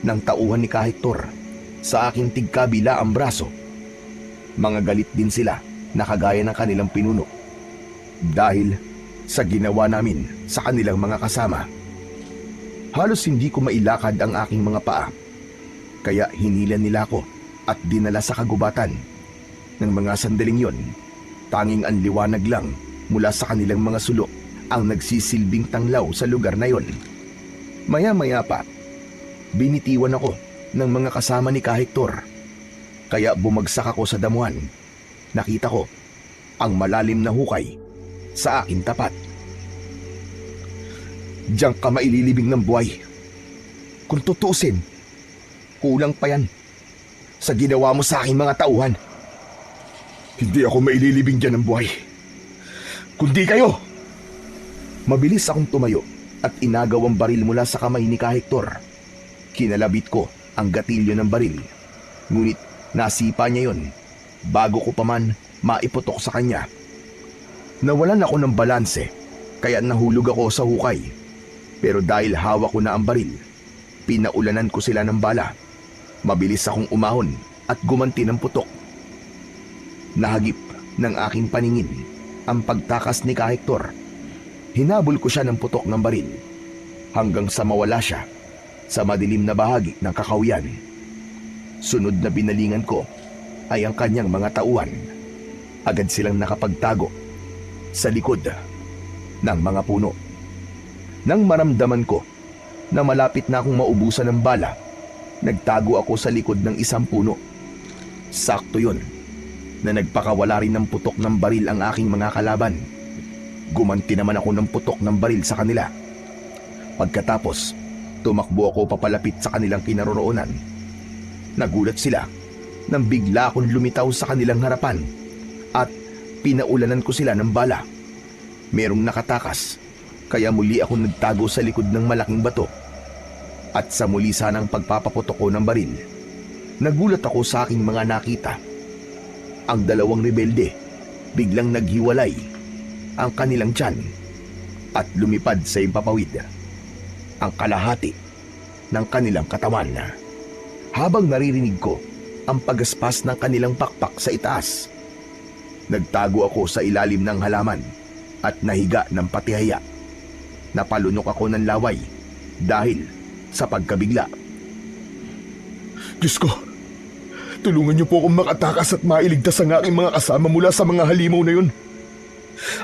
ng tauhan ni Kahektor sa aking tigkabila ang braso. Mga galit din sila na kagaya ng kanilang pinuno dahil sa ginawa namin sa kanilang mga kasama. Halos hindi ko mailakad ang aking mga paa, kaya hinilan nila ako at dinala sa kagubatan. Ng mga sandaling yon, tanging ang liwanag lang mula sa kanilang mga sulok ang nagsisilbing tanglaw sa lugar na yon. Maya-maya pa, binitiwan ako ng mga kasama ni Kahektor, kaya bumagsak ako sa damuhan. Nakita ko ang malalim na hukay sa aking tapat. Diyan ka maililibing ng buhay. Kung tutusin, kulang pa yan sa ginawa mo sa aking mga tauhan. Hindi ako maililibing dyan ng buhay. Kundi kayo. Mabilis akong tumayo at inagaw ang baril mula sa kamay ni Kahektor. Kinalabit ko ang gatilyo ng baril, ngunit nasipa niya yon bago ko pa man maiputok sa kanya. Nawalan ako ng balanse, kaya nahulog ako sa hukay. Pero dahil hawak ko na ang baril, pinaulanan ko sila ng bala. Mabilis akong umahon at gumanti ng putok. Nahagip ng aking paningin ang pagtakas ni Kahektor. Hinabol ko siya ng putok ng baril hanggang sa mawala siya sa madilim na bahagi ng kakawian. Sunod na binalingan ko ay ang kanyang mga tauhan. Agad silang nakapagtago sa likod ng mga puno. Nang maramdaman ko na malapit na akong maubusan ng bala, nagtago ako sa likod ng isang puno. Sakto yun na nagpakawala rin ng putok ng baril ang aking mga kalaban. Gumanti naman ako ng putok ng baril sa kanila. Pagkatapos, tumakbo ako papalapit sa kanilang kinaroroonan. Nagulat sila nang bigla akong lumitaw sa kanilang harapan at pinaulanan ko sila ng bala. Merong nakatakas, kaya muli akong nagtago sa likod ng malaking bato. At sa muli sanang pagpapaputok ko ng baril, nagulat ako sa aking mga nakita. Ang dalawang rebelde biglang naghiwalay ang kanilang tiyan at lumipad sa impapawid ang kalahati ng kanilang katawan. Habang naririnig ko ang pagaspas ng kanilang pakpak sa itaas, nagtago ako sa ilalim ng halaman at nahiga ng patihaya. Napalunok ako ng laway dahil sa pagkabigla. Diyos ko, tulungan niyo po akong makatakas at mailigtas ang aking mga kasama mula sa mga halimaw na yun.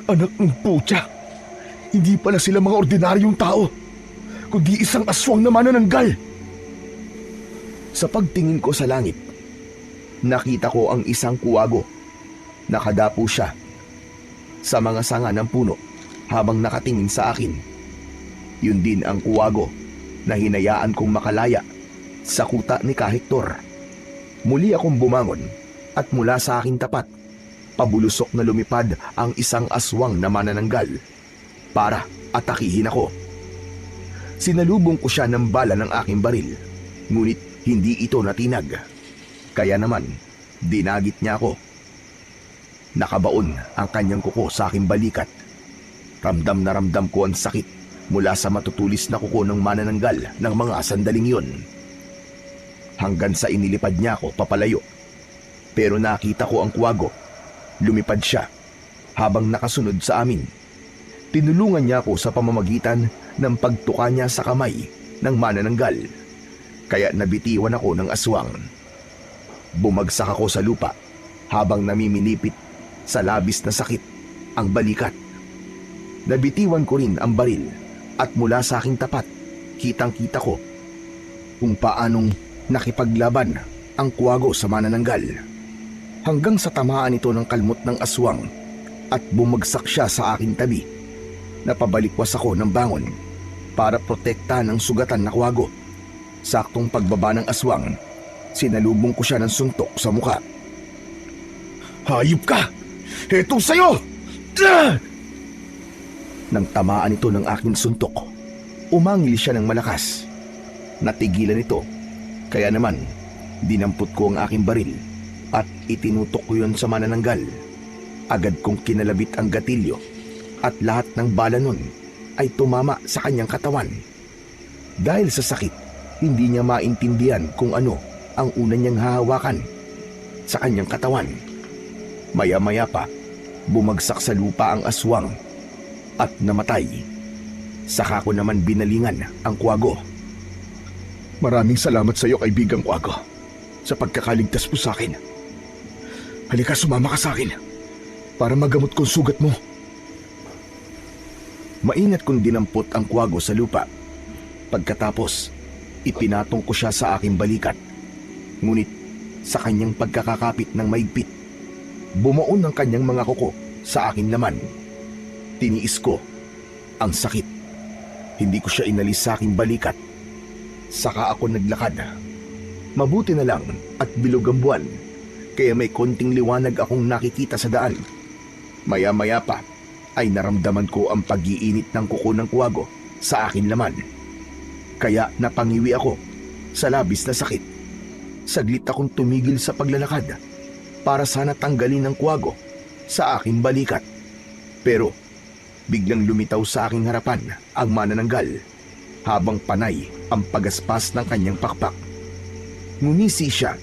Anak ng putya, hindi pala sila mga ordinaryong tao, kundi isang aswang na manananggal. Sa pagtingin ko sa langit, nakita ko ang isang kuwago. Nakadapo siya sa mga sanga ng puno habang nakatingin sa akin. Yun din ang kuwago na hinayaan kong makalaya sa kuta ni Kahektor. Muli akong bumangon at mula sa aking tapat, pabulusok na lumipad ang isang aswang na manananggal para atakihin ako. Sinalubong ko siya ng bala ng aking baril, ngunit hindi ito natinag. Kaya naman, dinagit niya ako. Nakabaon ang kanyang kuko sa aking balikat. Ramdam na ramdam ko ang sakit mula sa matutulis na kuko ng manananggal ng mga sandaling yun. Hanggang sa inilipad niya ako papalayo. Pero nakita ko ang kuwago. Lumipad siya habang nakasunod sa amin. Tinulungan niya ako sa pamamagitan ng pagtuka niya sa kamay ng manananggal. Kaya nabitiwan ako ng aswang. Bumagsak ako sa lupa habang namiminipit sa labis na sakit ang balikat. Nabitiwan ko rin ang baril at mula sa aking tapat, kitang-kita ko kung paanong nakipaglaban ang kuwago sa manananggal. Hanggang sa tamaan ito ng kalmot ng aswang at bumagsak siya sa aking tabi. Napabalikwas ako ng bangon para protektahan ang sugatan na kuwago. Saktong pagbaba ng aswang, sinalubong ko siya ng suntok sa mukha. "Hayop ka! Eto sa'yo!" Nang tamaan ito ng aking suntok, umangil siya ng malakas. Natigilan ito, kaya naman dinampot ko ang aking baril at itinutok ko yun sa manananggal. Agad kong kinalabit ang gatilyo at lahat ng bala nun ay tumama sa kanyang katawan. Dahil sa sakit, hindi niya maintindihan kung ano ang una niyang hahawakan sa kanyang katawan. Maya-maya pa, bumagsak sa lupa ang aswang at namatay. Saka ko naman binalingan ang kuwago. "Maraming salamat sa iyo, kaibigang kuwago, sa pagkakaligtas mo sa akin. Halika, sumama ka sa akin para magamot ko ang sugat mo." Maingat kong dinampot ang kuwago sa lupa. Pagkatapos, ipinatong ko siya sa aking balikat. Ngunit sa kanyang pagkakakapit ng maigpit, bumuon ang kanyang mga kuko sa aking laman. Tiniis ko ang sakit. Hindi ko siya inalis sa aking balikat. Saka ako naglakad. Mabuti na lang at bilog ang buwan, kaya may konting liwanag akong nakikita sa daan. Maya-maya pa ay naramdaman ko ang pag-iinit ng kuko ng kuwago sa aking laman. Kaya napangiwi ako sa labis na sakit. Saglit akong tumigil sa paglalakad para sana tanggalin ng kuwago sa aking balikat. Pero biglang lumitaw sa aking harapan ang manananggal habang panay ang pagaspas ng kanyang pakpak. Ngumisi siya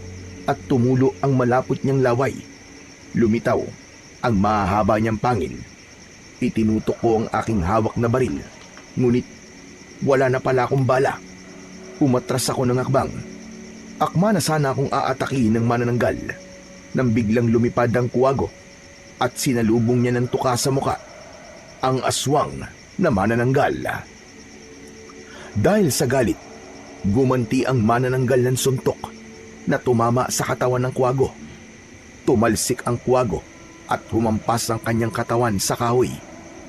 at tumulo ang malapot niyang laway. Lumitaw ang mahahaba niyang pangil. Itinutok ko ang aking hawak na baril, ngunit wala na pala akong bala. Umatras ako ng akbang. Akma na sana akong aatakihin ng manananggal nang biglang lumipad ang kuwago at sinalubong niya ng tuka sa muka ang aswang na manananggal. Dahil sa galit, gumanti ang manananggal ng suntok na tumama sa katawan ng kuwago. Tumalsik ang kuwago at humampas ang kanyang katawan sa kahoy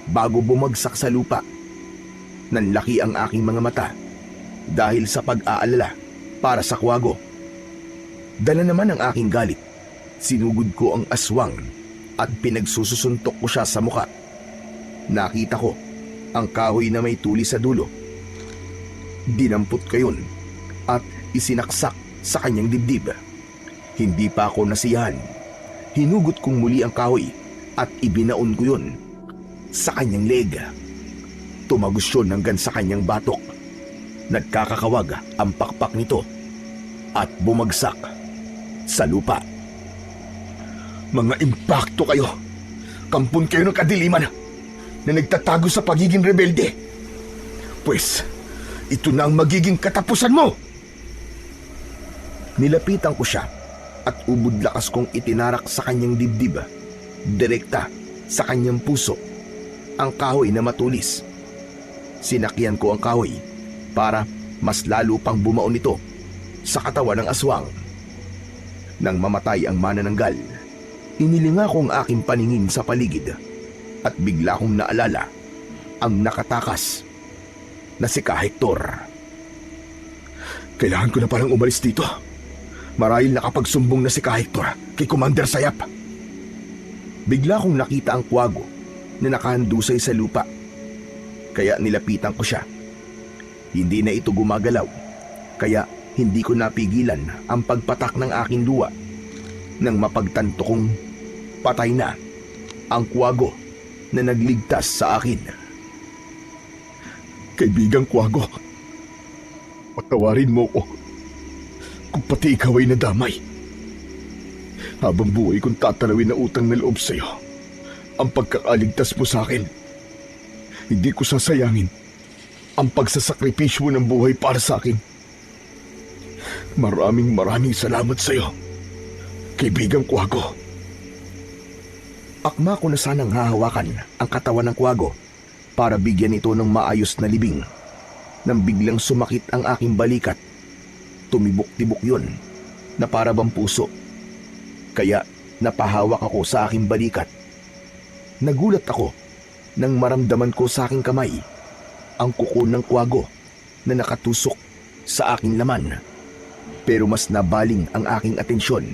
bago bumagsak sa lupa. Nanlaki ang aking mga mata dahil sa pag-aalala para sa kuwago. Dala naman ang aking galit, sinugod ko ang aswang at pinagsusuntok ko siya sa muka. Nakita ko ang kahoy na may tuli sa dulo. Dinampot ko yun at isinaksak sa kanyang dibdib. Hindi pa ako nasiyahan. Hinugot kong muli ang kahoy at ibinaon ko yun sa kanyang leg. Tumagos yun hanggang sa kanyang batok. Nagkakakawag ang pakpak nito at bumagsak sa lupa. "Mga impakto kayo! Kampon kayo ng kadiliman na nagtatago sa pagiging rebelde. Pues, ito na ang magiging katapusan mo!" Nilapitan ko siya at ubod lakas kong itinarak sa kanyang dibdib, direkta sa kanyang puso, ang kahoy na matulis. Sinakyan ko ang kahoy para mas lalo pang bumaon ito sa katawan ng aswang. Nang mamatay ang manananggal, inilinga ko ang aking paningin sa paligid at bigla kong naalala ang nakatakas na si Ka Hector. Kailangan ko na palang umalis dito. Marahil nakapagsumbong na si Ka Hector kay Commander Sayap. Bigla kong nakita ang kwago na nakahandusay sa lupa. Kaya nilapitan ko siya. Hindi na ito gumagalaw, kaya hindi ko napigilan ang pagpatak ng aking luwa nang mapagtanto kong patay na ang kwago na nagligtas sa akin. Kaibigang kwago, patawarin mo ko kung pati ikaw ay nadamay. Habang buhay kong tatanawin na utang na loob sa'yo ang pagkakaligtas mo sa akin. Hindi ko sasayangin ang pagsasakripisyo ng buhay para sa akin. Maraming salamat sa'yo, kaibigang kwago. Akma ko na sanang hahawakan ang katawan ng kwago para bigyan ito ng maayos na libing. Nang biglang sumakit ang aking balikat, tumibok-tibok yun na para bang puso. Kaya napahawak ako sa aking balikat. Nagulat ako nang maramdaman ko sa aking kamay ang kuko ng kwago na nakatusok sa aking laman. Pero mas nabaling ang aking atensyon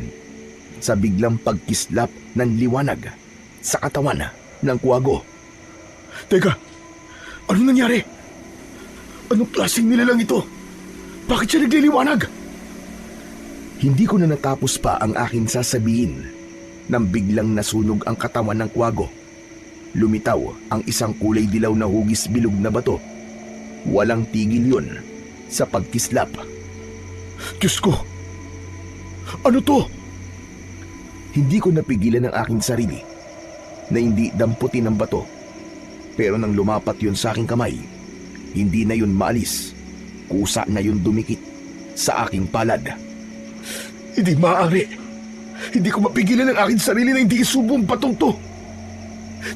sa biglang pagkislap ng liwanag sa katawan ng kwago. Teka, ano nangyari? Anong klaseng nilalang ito? Bakit siya nagliliwanag? Hindi ko na natapos pa ang aking sasabihin nang biglang nasunog ang katawan ng kwago. Lumitaw ang isang kulay dilaw na hugis bilog na bato. Walang tigil yun sa pagkislap. Diyos ko! Ano to? Hindi ko napigilan ang aking sarili na hindi damputin ng bato. Pero nang lumapat yun sa aking kamay, hindi na yun maalis. Kusa na yun dumikit sa aking palad. Hindi maaari. Hindi ko mapigilan ang aking sarili na hindi isubo ang batong to.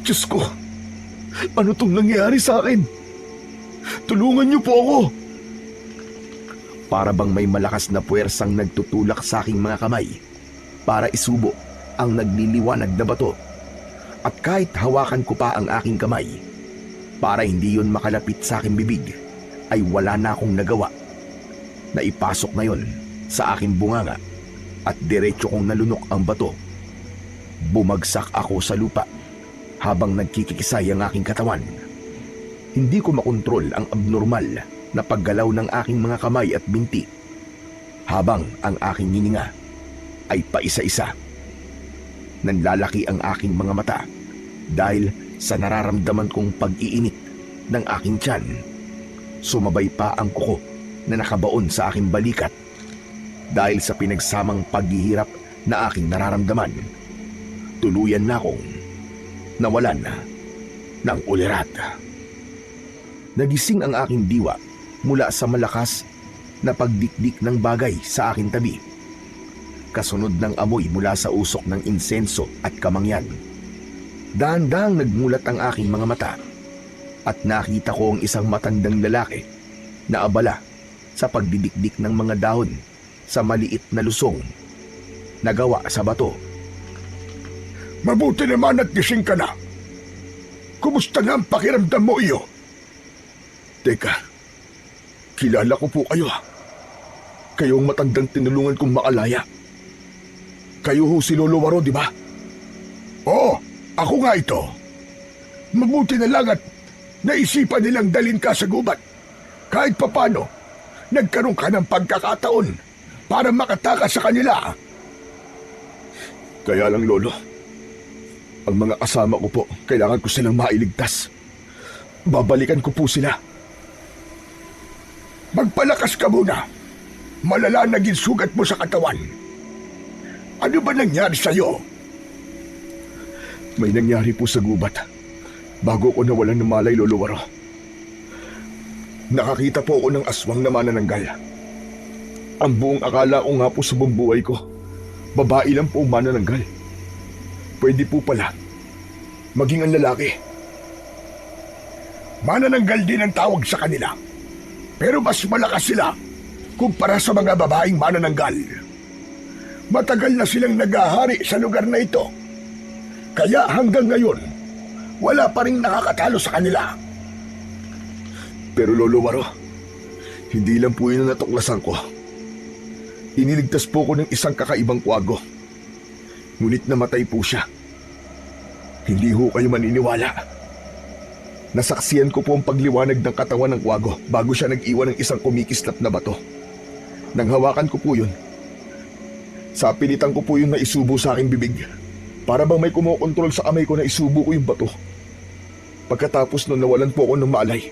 Diyos ko, ano tong nangyayari sa akin? Tulungan niyo po ako. Para bang may malakas na puwersang nagtutulak sa aking mga kamay para isubo ang nagliliwanag na bato. At kahit hawakan ko pa ang aking kamay para hindi yun makalapit sa aking bibig, ay wala na akong nagawa. Naipasok na yun sa aking bunganga at diretso kong nalunok ang bato. Bumagsak ako sa lupa habang nagkikisay ang aking katawan. Hindi ko makontrol ang abnormal na paggalaw ng aking mga kamay at binti habang ang aking hininga ay paisa-isa. Nanlalaki ang aking mga mata dahil sa nararamdaman kong pag-iinit ng aking tiyan. Sumabay pa ang kuko na nakabaon sa aking balikat dahil sa pinagsamang paghihirap na aking nararamdaman. Tuluyan na akong nawalan ng ulirat. Nagising ang aking diwa mula sa malakas na pagdikdik ng bagay sa aking tabi. Kasunod ng amoy mula sa usok ng insenso at kamangyan. Dahan-dahang nagmulat ang aking mga mata at nakita ko ang isang matandang lalaki na abala sa pagdidikdik ng mga dahon sa maliit na lusong na gawa sa bato. Mabuti naman at gising ka na. Kumusta na ang pakiramdam mo, iyo? Teka, kilala ko po kayo. Kayo ang matandang tinulungan kong makalaya. Kayo ho si Lolo Waro, di ba? Oo, ako nga ito. Mabuti na lang at naisipan nilang dalhin ka sa gubat. Kahit papano, nagkaroon ka ng pagkakataon para makatakas sa kanila. Kaya lang, Lolo, ang mga kasama ko po, kailangan ko silang mailigtas. Babalikan ko po sila. Magpalakas ka muna. Malala naging sugat mo sa katawan. Ano ba nangyari sa'yo? May nangyari po sa gubat bago ko nawalan ng malay, Lolo Waro. Nakakita po ako ng aswang na manananggal. Ang buong akala ko nga po sa buong buhay ko, babae lang po manananggal. Pwede po pala maging ang lalaki. Manananggal din ang tawag sa kanila. Pero mas malakas sila kumpara sa mga babaeng manananggal. Matagal na silang naghahari sa lugar na ito. Kaya hanggang ngayon, wala pa rin nakakatalo sa kanila. Pero Lolo Waro, hindi lang po yun ang natuklasan ko. Iniligtas po ko ng isang kakaibang kwago. Ngunit namatay po siya. Hindi ho kayo maniniwala. Nasaksiyan ko po ang pagliwanag ng katawan ng kwago bago siya nag-iwan ng isang kumikislap na bato. Nang hawakan ko po yun, sa pilitan ko po yun na isubo sa aking bibig. Para bang may kumokontrol sa kamay ko na isubo ko yung bato. Pagkatapos nun nawalan po ako ng malay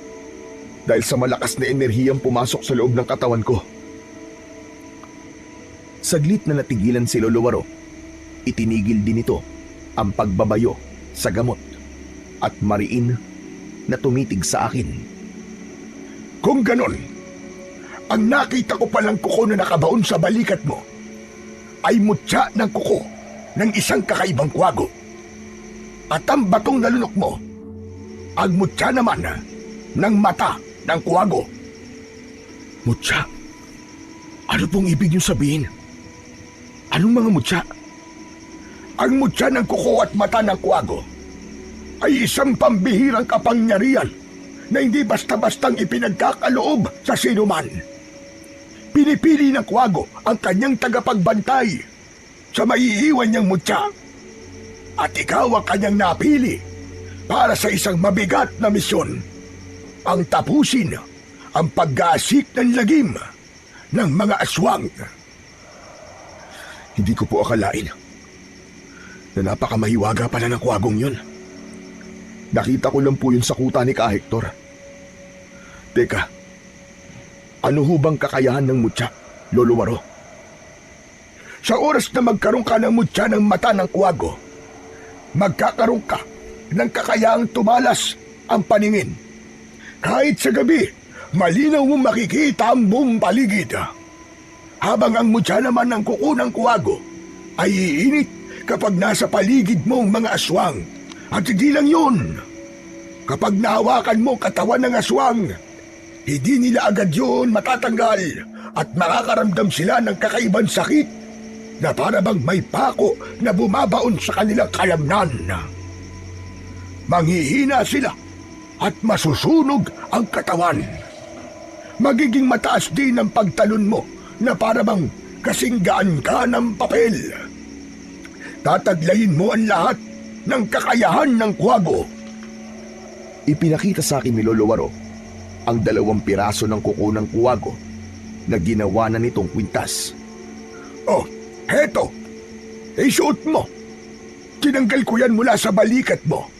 dahil sa malakas na enerhiyang pumasok sa loob ng katawan ko. Saglit na natigilan si Lolo Waro, itinigil din ito ang pagbabayo sa gamot at mariin na tumitig sa akin. Kung ganon, ang nakita ko palang kuko na nakabaon sa balikat mo ay mutya ng kuko ng isang kakaibang kwago. At ang batong nalunok mo, ang mutya naman ng mata ng kwago. Mutya? Ano pong ibig niyo sabihin? Anong mga mutya? Ang mutya ng kuko at mata ng kwago ay isang pambihirang kapangyarihan na hindi basta-bastang ipinagkakaloob sa sinuman. Pinipili ng kwago ang kanyang tagapagbantay sa maiiwan niyang mutya. At ikaw ang kanyang napili para sa isang mabigat na misyon. Ang tapusin ang pag-aasik ng lagim ng mga aswang. Hindi ko po akalain na napakamahiwaga pala ng kwagong yun. Nakita ko lang po yun sa kuta ni Ka Hector. Teka, ano ho bang kakayahan ng mutya, Lolo Waro? Sa oras na magkaroon ka ng mutya ng mata ng kwago, magkakaroon ka ng kakayahang tumalas ang paningin. Kahit sa gabi, malinaw mong makikita ang buong paligid. Habang ang mutya naman ng kuko ng kwago ay iinit kapag nasa paligid mong mga aswang. At hindi lang yun. Kapag nahawakan mo katawan ng aswang, hindi nila agad yun matatanggal at makakaramdam sila ng kakaibang sakit na para bang may pako na bumabaon sa kanilang kalamnan. Manghihina sila at masusunog ang katawan. Magiging mataas din ang pagtalon mo na para bang kasinggaan ka ng papel. Tataglayin mo ang lahat ng kakayahan ng kwago. Ipinakita sa akin ni Lolo Waro ang 2 piraso ng kuko ng kwago na ginawa na nitong kwintas. Oh, heto. Isuot mo. Tinanggal ko yan mula sa balikat mo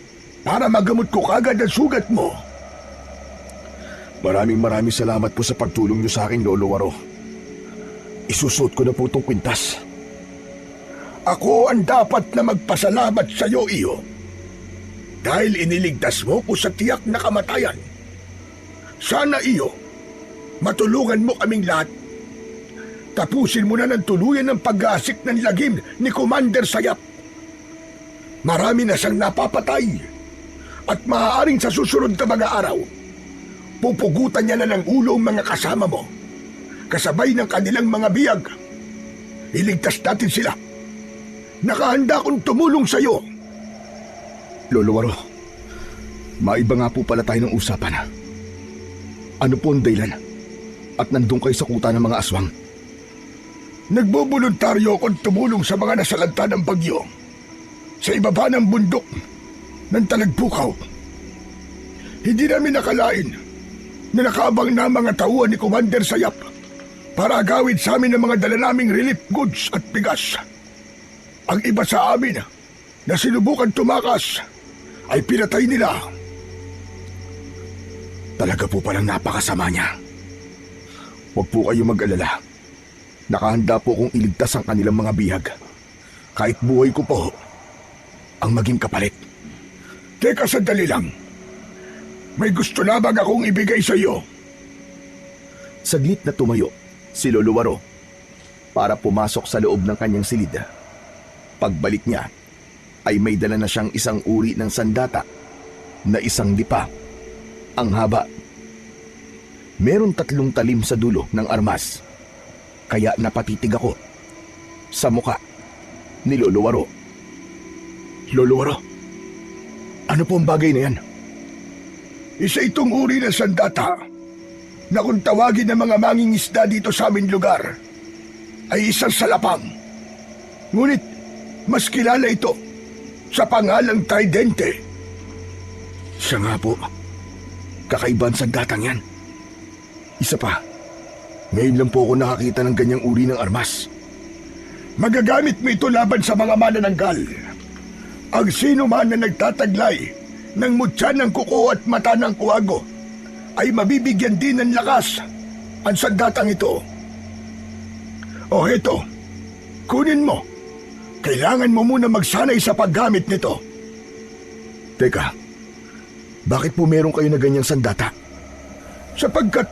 para magamot ko kagad ang sugat mo. Maraming salamat po sa pagtulong niyo sa akin, Lolo Waro. Isusuot ko na po itong kwintas. Ako ang dapat na magpasalamat sa iyo, iyo. Dahil iniligtas mo ko sa tiyak na kamatayan. Sana, iyo, matulungan mo kaming lahat. Tapusin mo na ng tuluyan ang pag-aasik ng lagim ni Commander Sayap. Marami na siyang napapatay. At maaaring sa susunod na mga araw, pupugutan niya na ng ulo ang mga kasama mo. Kasabay ng kanilang mga biyag. Iligtas natin sila. Nakahanda akong tumulong sa iyo. Lolo Waro, maiba nga po pala tayo ng usapan. Ano po ang dahilan? At nandun kayo sa kuta ng mga aswang? Nagboboluntaryo akong tumulong sa mga nasalanta ng bagyo sa ibaba ng bundok ng Talagpukaw. Hindi namin nakalain na nakaabang na mga tauhan ni Commander Sayap para agawin sa amin ang mga dala naming relief goods at bigas. Ang iba sa amin na sinubukan tumakas ay pinatay nila. Talaga po palang napakasama niya. Huwag po kayo mag-alala. Nakahanda po kong iligtas ang kanilang mga bihag. Kahit buhay ko po ang maging kapalit. Teka, sandali lang. May gusto lamang akong ibigay sa iyo. Saglit na tumayo si Lolo Waro para pumasok sa loob ng kanyang silid. Pagbalik niya ay may dala na siyang isang uri ng sandata na isang dipa. Ang haba. Meron 3 talim sa dulo ng armas. Kaya napatitig ako sa muka ni Lolo Waro. Lolo Waro, ano po ang bagay na yan? isa itong uri ng sandata na kung tawagin ng mga mangingisda dito sa aming lugar ay isang salapang. Ngunit mas kilala ito sa pangalang Tridente. Siya nga po. Kakaibang sandatang yan. Isa pa, ngayon lang po ako nakakita ng ganyang uri ng armas. Magagamit mo ito laban sa mga manananggal. Ang sino man na nagtataglay ng mutya ng kuko at mata ng kuwago ay mabibigyan din ng lakas ang sandatang ito. O heto, kunin mo. Kailangan mo muna magsanay sa paggamit nito. Teka, bakit po meron kayo na ganyang sandata? Sapagkat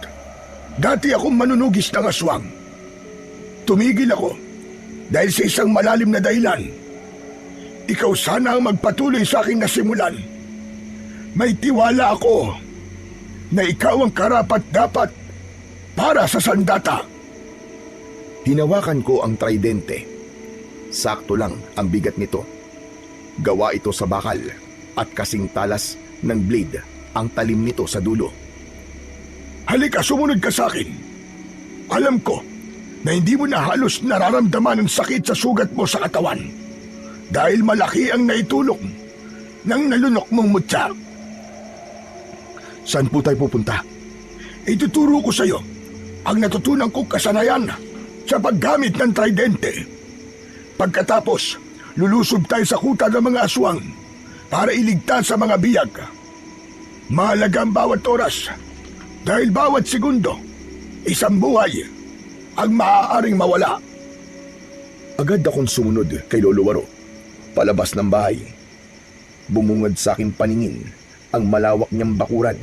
dati akong manunugis ng aswang. Tumigil ako dahil sa isang malalim na dahilan. Ikaw sana ang magpatuloy sa aking nasimulan. May tiwala ako na ikaw ang karapat-dapat para sa sandata. Hinawakan ko ang tridente. Sakto lang ang bigat nito. Gawa ito sa bakal at kasing talas ng blade ang talim nito sa dulo. Halika, sumunod ka sa akin. Alam ko na hindi mo na halos nararamdaman ang sakit sa sugat mo sa katawan dahil malaki ang naitulong ng nalunok mong mutya. Saan po tayo pupunta? Ituturo ko sa iyo ang natutunan kong kasanayan sa paggamit ng tridente. Pagkatapos, lulusob tayo sa kuta ng mga aswang para iligtas sa mga biyag. Mahalaga ang bawat oras dahil bawat segundo, isang buhay ang maaaring mawala. Agad akong sumunod kay Lolo Waro. Palabas ng bahay. Bumungad sa aking paningin ang malawak niyang bakuran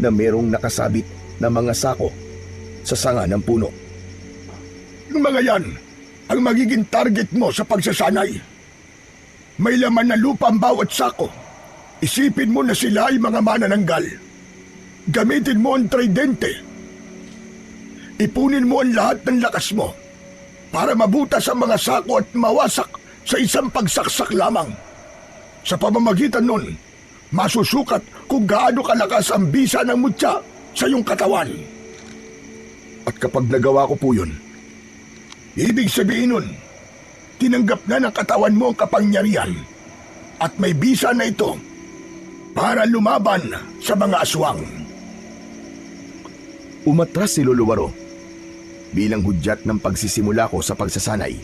na merong nakasabit na mga sako sa sanga ng puno. Yung mga yan ang magiging target mo sa pagsasanay. May laman na lupa ang bawat sako. Isipin mo na sila ay mga manananggal. Gamitin mo ang tridente. Ipunin mo ang lahat ng lakas mo para mabutas ang mga sako at mawasak sa isang pagsaksak lamang. Sa pamamagitan nun, masusukat kung gaano kalakas ang bisa ng mutya sa iyong katawan. At kapag nagawa ko po yun, ibig sabihin nun, tinanggap na ng katawan mo ang kapangyarihan at may bisa na ito para lumaban sa mga aswang. umatras si Lolo Waro. Bilang hudyat ng pagsisimula ko sa pagsasanay,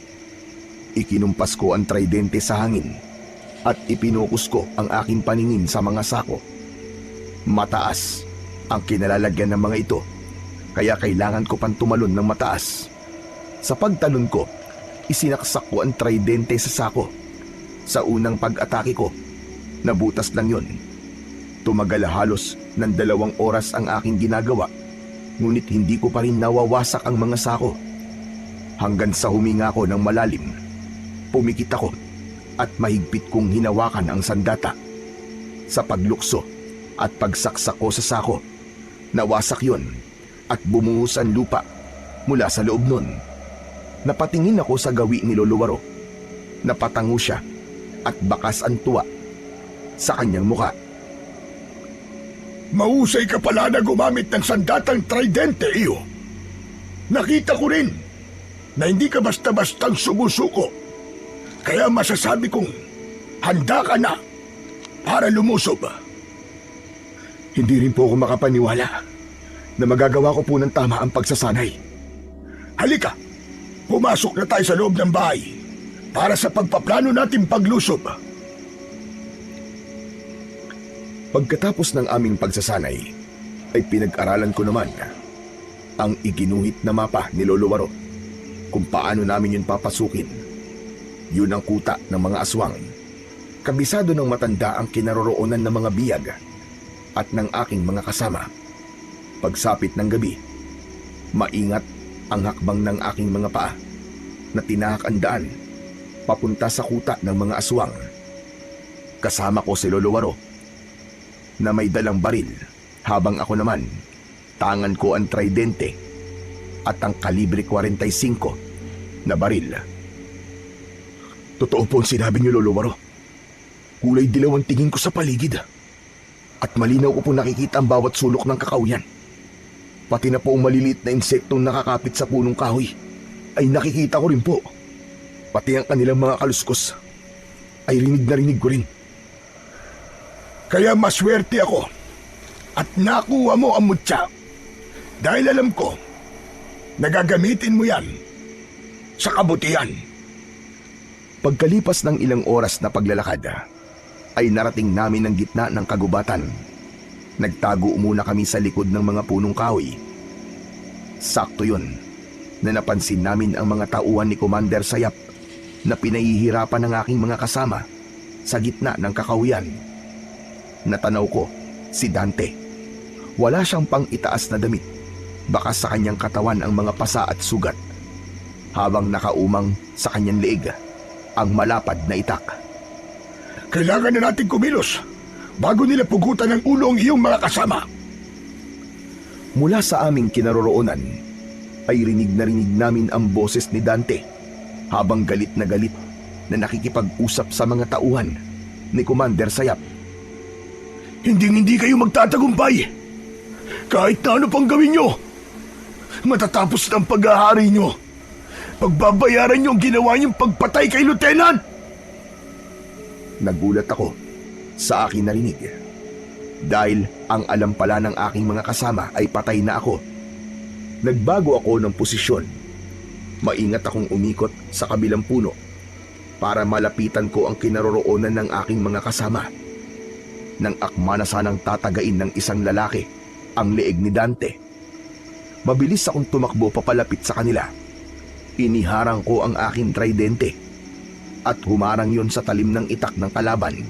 ikinumpas ko ang tridente sa hangin at ipinukus ko ang aking paningin sa mga sako. Mataas ang kinalalagyan ng mga ito, kaya kailangan ko pang tumalon ng mataas. Sa pagtalon ko, isinaksak ko ang tridente sa sako. Sa unang pag-atake ko, nabutas lang yon. Tumagal halos ng 2 oras ang aking ginagawa, ngunit hindi ko pa rin nawawasak ang mga sako. Hanggang sa huminga ko ng malalim, pumikit ako at mahigpit kong hinawakan ang sandata. Sa paglukso at pagsaksak ko sa sako, nawasak yon at bumuhos ang lupa mula sa loob nun. Napatingin ako sa gawi ni Lolo Waro. Napatango siya at bakas ang tuwa sa kanyang muka. Mahusay ka pala na gumamit ng sandatang tridente, iyo. Nakita ko rin na hindi ka basta-bastang sumusuko. Kaya masasabi kong handa ka na para lumusob. Hindi rin po ako makapaniwala na magagawa ko po ng tama ang pagsasanay. Halika, pumasok na tayo sa loob ng bahay para sa pagpaplano nating paglusob. Pagkatapos ng aming pagsasanay, ay pinag-aralan ko naman ang iginuhit na mapa ni Lolo Waro kung paano namin yun papasukin. Yun ang kuta ng mga aswang. Kabisado ng matanda ang kinaroroonan ng mga biyag at ng aking mga kasama. Pagsapit ng gabi, maingat ang hakbang ng aking mga paa na tinahak ang daan papunta sa kuta ng mga aswang. Kasama ko si Lolo Waro na may dalang baril, habang ako naman, tangan ko ang tridente at ang kalibre 45 na baril. Totoo po ang sinabi niyo, Lolo Waro. Kulay dilaw ang tingin ko sa paligid at malinaw ko po nakikita ang bawat sulok ng kakawyan. Pati na po ang maliliit na insektong nakakapit sa punong kahoy ay nakikita ko rin po. Pati ang kanilang mga kaluskos ay rinig na rinig ko rin. Kaya maswerte ako at nakuha mo ang mutya dahil alam ko nagagamitin mo yan sa kabutihan. Pagkalipas ng ilang oras na paglalakad, ay narating namin ang gitna ng kagubatan. Nagtago muna kami sa likod ng mga punong kahoy. Sakto yun na napansin namin ang mga tauhan ni Commander Sayap na pinahihirapan ng aking mga kasama sa gitna ng kakahuyan. Natanaw ko si Dante. Wala siyang pang itaas na damit. Baka sa kanyang katawan ang mga pasa at sugat, habang nakaumang sa kanyang leeg ang malapad na itak. Kailangan na natin kumilos bago nila pugutan ng ulo ang iyong mga kasama. Mula sa aming kinaroroonan ay rinig namin ang boses ni Dante habang galit na nakikipag-usap sa mga tauhan ni Commander Sayap. Hindi kayo magtatagumpay. Kahit na ano pang gawin nyo, matatapos ng paghahari nyo. Pagbabayaran nyo ang ginawa niyong pagpatay kay Lieutenant. Nagulat ako sa aking narinig dahil ang alam pala ng aking mga kasama ay patay na ako. Nagbago ako ng posisyon. Maingat akong umikot sa kabilang puno para malapitan ko ang kinaroroonan ng aking mga kasama. Nang akma na sanang tatagain ng isang lalaki ang leeg ni Dante, mabilis akong tumakbo papalapit sa kanila. Iniharang ko ang aking tridente at humarang yon sa talim ng itak ng kalaban.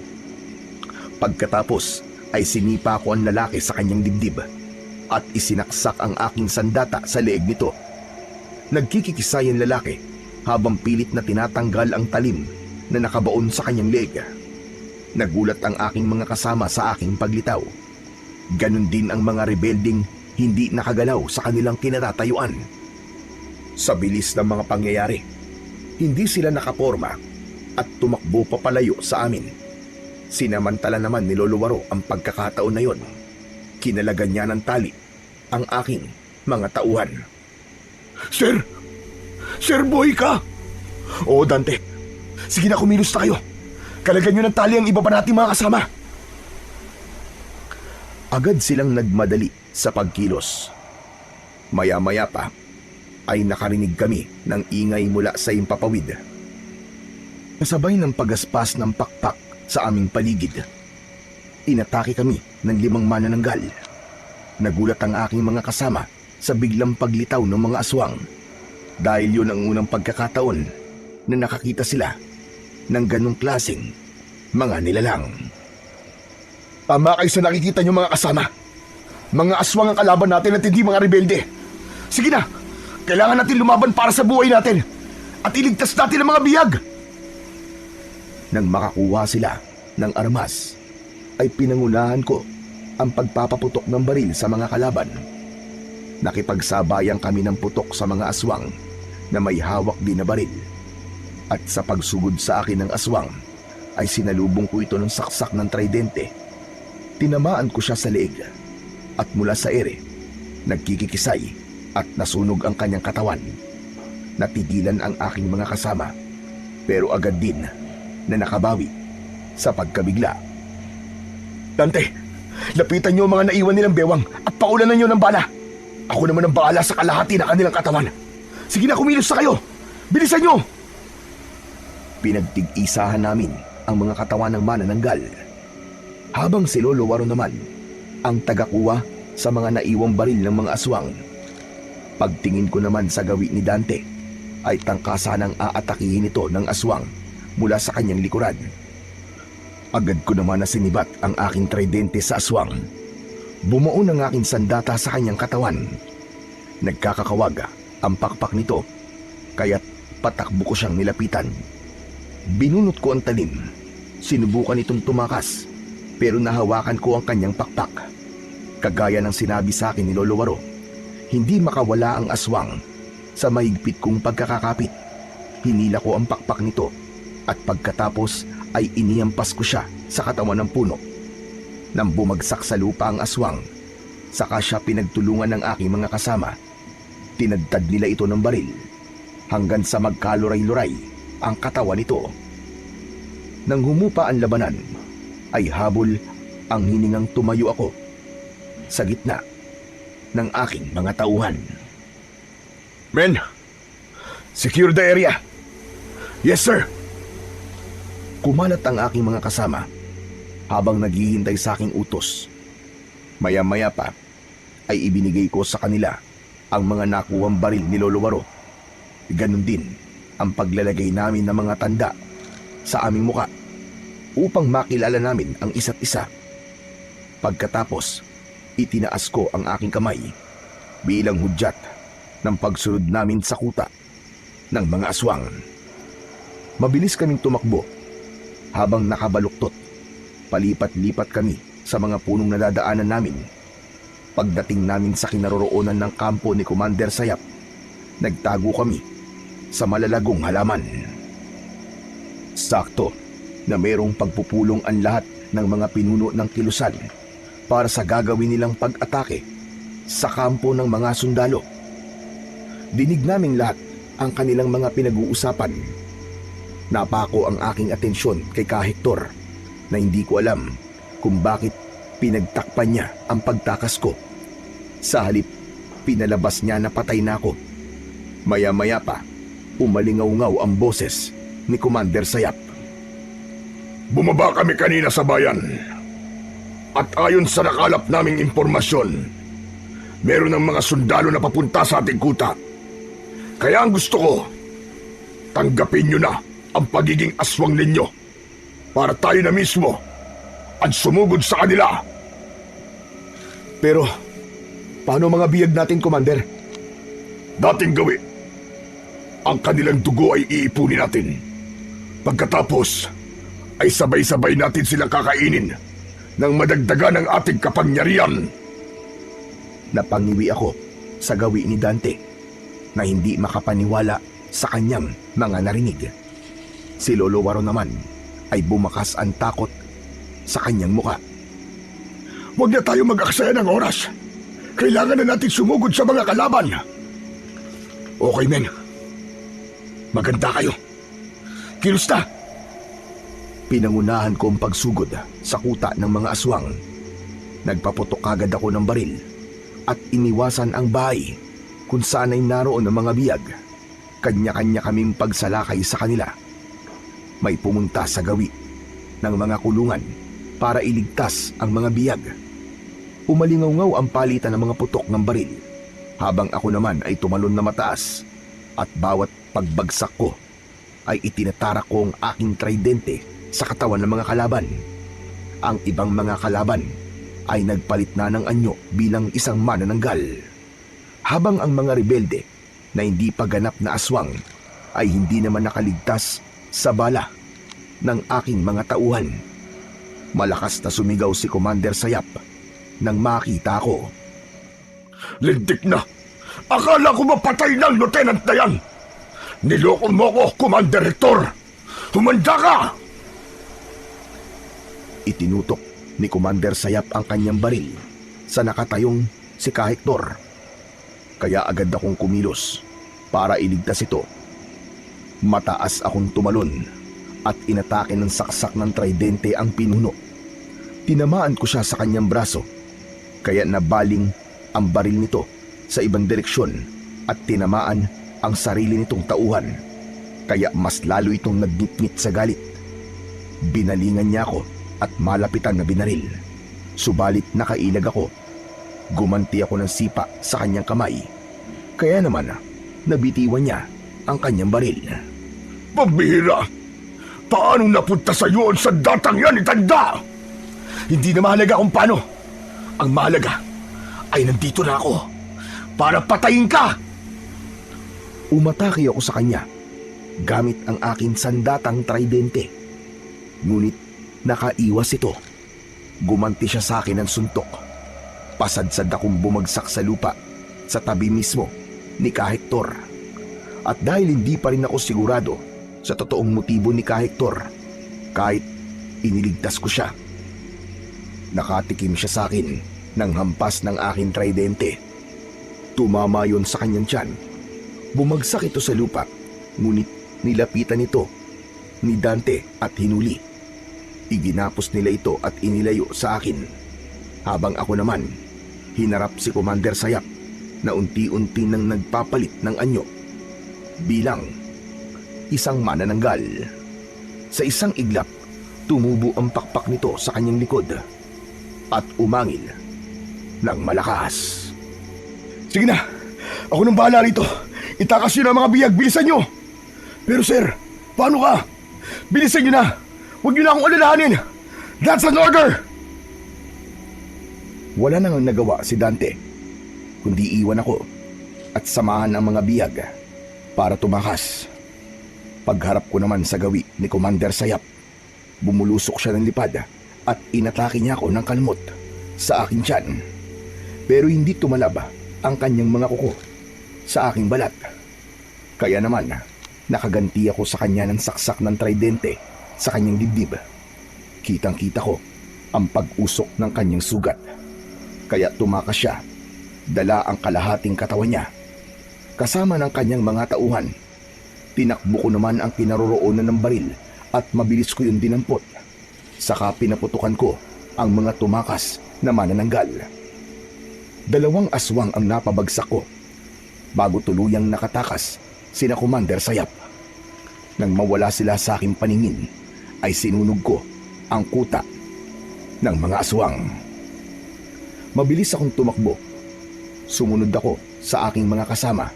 Pagkatapos ay sinipa ko ang lalaki sa kanyang dibdib at isinaksak ang aking sandata sa leeg nito. Nagkikikisay ang lalaki habang pilit na tinatanggal ang talim na nakabaon sa kanyang leeg. Nagulat ang aking mga kasama sa aking paglitaw. Ganon din ang mga rebelding hindi nakagalaw sa kanilang kinatatayuan. Sa bilis ng mga pangyayari, hindi sila nakaporma at tumakbo papalayo sa amin. Sinamantala naman ni Lolo Waro ang pagkakataon na yon. Kinalagan niya ng tali ang aking mga tauhan. Sir! Sir, buhay ka! Oo, Dante. Sige na, kumilos na kayo. Kalagyan niyo ng tali ang iba pa nating mga kasama. Agad silang nagmadali sa pagkilos. Maya-maya pa ay nakarinig kami ng ingay mula sa impapawid. Kasabay ng pagaspas ng pakpak sa aming paligid, inatake kami ng 5 manananggal. Nagulat ang aking mga kasama sa biglang paglitaw ng mga aswang dahil yun ang unang pagkakataon na nakakita sila ng ganong klaseng mga nilalang. Tama kayo sa nakikita niyo mga kasama. Mga aswang ang kalaban natin at hindi mga rebelde. Sige na, kailangan natin lumaban para sa buhay natin at iligtas natin ang mga biyag. Nang makakuha sila ng armas, ay pinangunahan ko ang pagpapaputok ng baril sa mga kalaban. Nakipagsabayan kami ng putok sa mga aswang na may hawak din na baril. At sa pagsugod sa akin ng aswang, ay sinalubong ko ito ng saksak ng tridente. Tinamaan ko siya sa leeg at mula sa ere, nagkikikisay at nasunog ang kanyang katawan. Natigilan ang aking mga kasama pero agad din na nakabawi sa pagkabigla. Dante, lapitan niyo ang mga naiwan nilang bewang at paulanan niyo ng bala. Ako naman ang bahala sa kalahati ng kanilang katawan. Sige na, kumilos na kayo. Bilisan niyo! Pinagtig-isahan namin ang mga katawan ng manananggal, habang si Lolo Waro naman ang tagakuha sa mga naiwang baril ng mga aswang. Pagtingin ko naman sa gawi ni Dante, ay tangkasa ng aatakihin ito ng aswang mula sa kanyang likuran. Agad ko naman na sinibat ang aking tridente sa aswang. Bumuo ng aking sandata sa kanyang katawan. Nagkakakawag ang pakpak nito, kaya't patakbo ko siyang nilapitan. Binunot ko ang talim. Sinubukan itong tumakas, pero nahawakan ko ang kanyang pakpak. Kagaya ng sinabi sa akin ni Lolo Waro, hindi makawala ang aswang. Sa mahigpit kong pagkakakapit, hinila ko ang pakpak nito at pagkatapos ay iniampas ko siya sa katawan ng puno. Nang bumagsak sa lupa ang aswang, saka siya pinagtulungan ng aking mga kasama. Tinadtad nila ito ng baril hanggang sa magkaluray-luray ang katawan nito. Nang humupa ang labanan, ay habol ang hiningang tumayo ako sa gitna ng aking mga tauhan. Men, secure the area. Yes, sir. Kumalat ang aking mga kasama habang naghihintay sa aking utos. Maya-maya pa ay ibinigay ko sa kanila ang mga nakuhang baril ni Lolo Waro. Ganon din ang paglalagay namin ng mga tanda sa aming muka upang makilala namin ang isa't isa. Pagkatapos, itinaas ko ang aking kamay bilang hudyat ng pagsunod namin sa kuta ng mga aswang. Mabilis kaming tumakbo habang nakabaluktot. Palipat-lipat kami sa mga punong nadadaanan namin. Pagdating namin sa kinaroroonan ng kampo ni Commander Sayap, nagtago kami sa malalagong halaman. Sakto na mayroong pagpupulong ang lahat ng mga pinuno ng kilusan para sa gagawin nilang pag-atake sa kampo ng mga sundalo. Dinig naming lahat ang kanilang mga pinag-uusapan. Napako ang aking atensyon kay Ka Hector na hindi ko alam kung bakit pinagtakpan niya ang pagtakas ko. Sa halip, pinalabas niya na patay na ako. Maya-maya pa, umalingaw-ngaw ang boses ni Commander Sayap. Bumaba kami kanina sa bayan. At ayon sa nakalap naming impormasyon, meron ng mga sundalo na papunta sa ating kuta. Kaya ang gusto ko, tanggapin nyo na ang pagiging aswang ninyo para tayo na mismo ang sumugod sa kanila. Pero, paano mga biyag natin, Commander? Dating gawi, ang kanilang dugo ay iipunin natin. Pagkatapos, ay sabay-sabay natin silang kakainin nang madagdagan ang ating kapangyarihan. Napangiwi ako sa gawi ni Dante na hindi makapaniwala sa kanyang mga narinig. Si Lolo Waro naman ay bumakas ang takot sa kanyang muka. Huwag na tayo mag-aksaya ng oras. Kailangan na natin sumugod sa mga kalaban. Okay, men. Maganda kayo. Kilusta? Pinangunahan ko ang pagsugod sa kuta ng mga aswang. Nagpaputok agad ako ng baril at iniwasan ang bahay kung saan ay naroon ang mga biyag. Kanya-kanya kaming pagsalakay sa kanila. May pumunta sa gawi ng mga kulungan para iligtas ang mga biyag. Umalingaw-ngaw ang palitan ng mga putok ng baril habang ako naman ay tumalon na mataas at bawat pagbagsak ko ay itinatarak ko ang aking tridente sa katawan ng mga kalaban. Ang ibang mga kalaban ay nagpalit na ng anyo bilang isang manananggal. Habang ang mga rebelde na hindi pa ganap na aswang ay hindi naman nakaligtas sa bala ng aking mga tauhan. Malakas na sumigaw si Commander Sayap nang makita ko. Lintik na! Akala ko mapatay ng lieutenant na yan! Niloko mo ko, Commander Hector! Humanda ka! Itinutok ni Commander Sayap ang kanyang baril sa nakatayong si Ka Hector. Kaya agad akong kumilos para iligtas ito. Mataas akong tumalon at inatake ng saksak ng tridente ang pinuno. Tinamaan ko siya sa kanyang braso, kaya nabaling ang baril nito sa ibang direksyon at tinamaan ang sarili nitong tauhan, kaya mas lalo itong nagngit-ngit sa galit. Binalingan niya ako at malapitan na binaril. Subalit nakailag ako. Gumanti ako ng sipa sa kanyang kamay, kaya naman nabitiwan niya ang kanyang baril. Pambihira! Paano napunta sa iyo ang sandatang yan, itanda? Hindi na mahalaga kung paano. Ang mahalaga ay nandito na ako para patayin ka. Umatake ako sa kanya gamit ang aking sandatang tridente. Ngunit nakaiwas ito. Gumanti siya sa akin ng suntok. Pasadsad akong bumagsak sa lupa sa tabi mismo ni Ka Hector. At dahil hindi pa rin ako sigurado sa totoong motibo ni Ka Hector, kahit iniligtas ko siya, nakatikim siya sa akin ng hampas ng aking tridente. Tumama yon sa kanyang tiyan. Bumagsak ito sa lupa, ngunit nilapitan ito ni Dante at hinuli. Iginapos nila ito at inilayo sa akin, habang ako naman hinarap si Commander Sayap na unti-unti nang nagpapalit ng anyo bilang isang manananggal. Sa isang iglap, tumubo ang pakpak nito sa kanyang likod at umangil ng malakas. Sige na, ako nang bahala rito. Itakas nyo na mga biyag, bilisan nyo! Pero sir, paano ka? Bilisan nyo na! Huwag nyo na akong alalahanin! That's an order! Wala nang nagawa si Dante, kundi iwan ako at samahan ang mga biyag para tumakas. Pagharap ko naman sa gawi ni Commander Sayap, bumulusok siya ng lipad at inatake niya ako ng kalmot sa aking tiyan. Pero hindi tumalab ang kanyang mga kuko sa aking balat. Kaya naman, nakaganti ako sa kanya ng saksak ng tridente sa kanyang dibdib. Kitang-kita ko ang pag-usok ng kanyang sugat. Kaya tumakas siya, dala ang kalahating katawan niya. Kasama ng kanyang mga tauhan, tinakbo ko naman ang kinaroroonan ng baril at mabilis ko yung dinampot. Saka pinaputukan ko ang mga tumakas na manananggal. 2 aswang ang napabagsak ko bago tuluyang nakatakas sina Commander Sayap. Nang mawala sila sa aking paningin, ay sinunog ko ang kuta ng mga aswang. Mabilis akong tumakbo. Sumunod ako sa aking mga kasama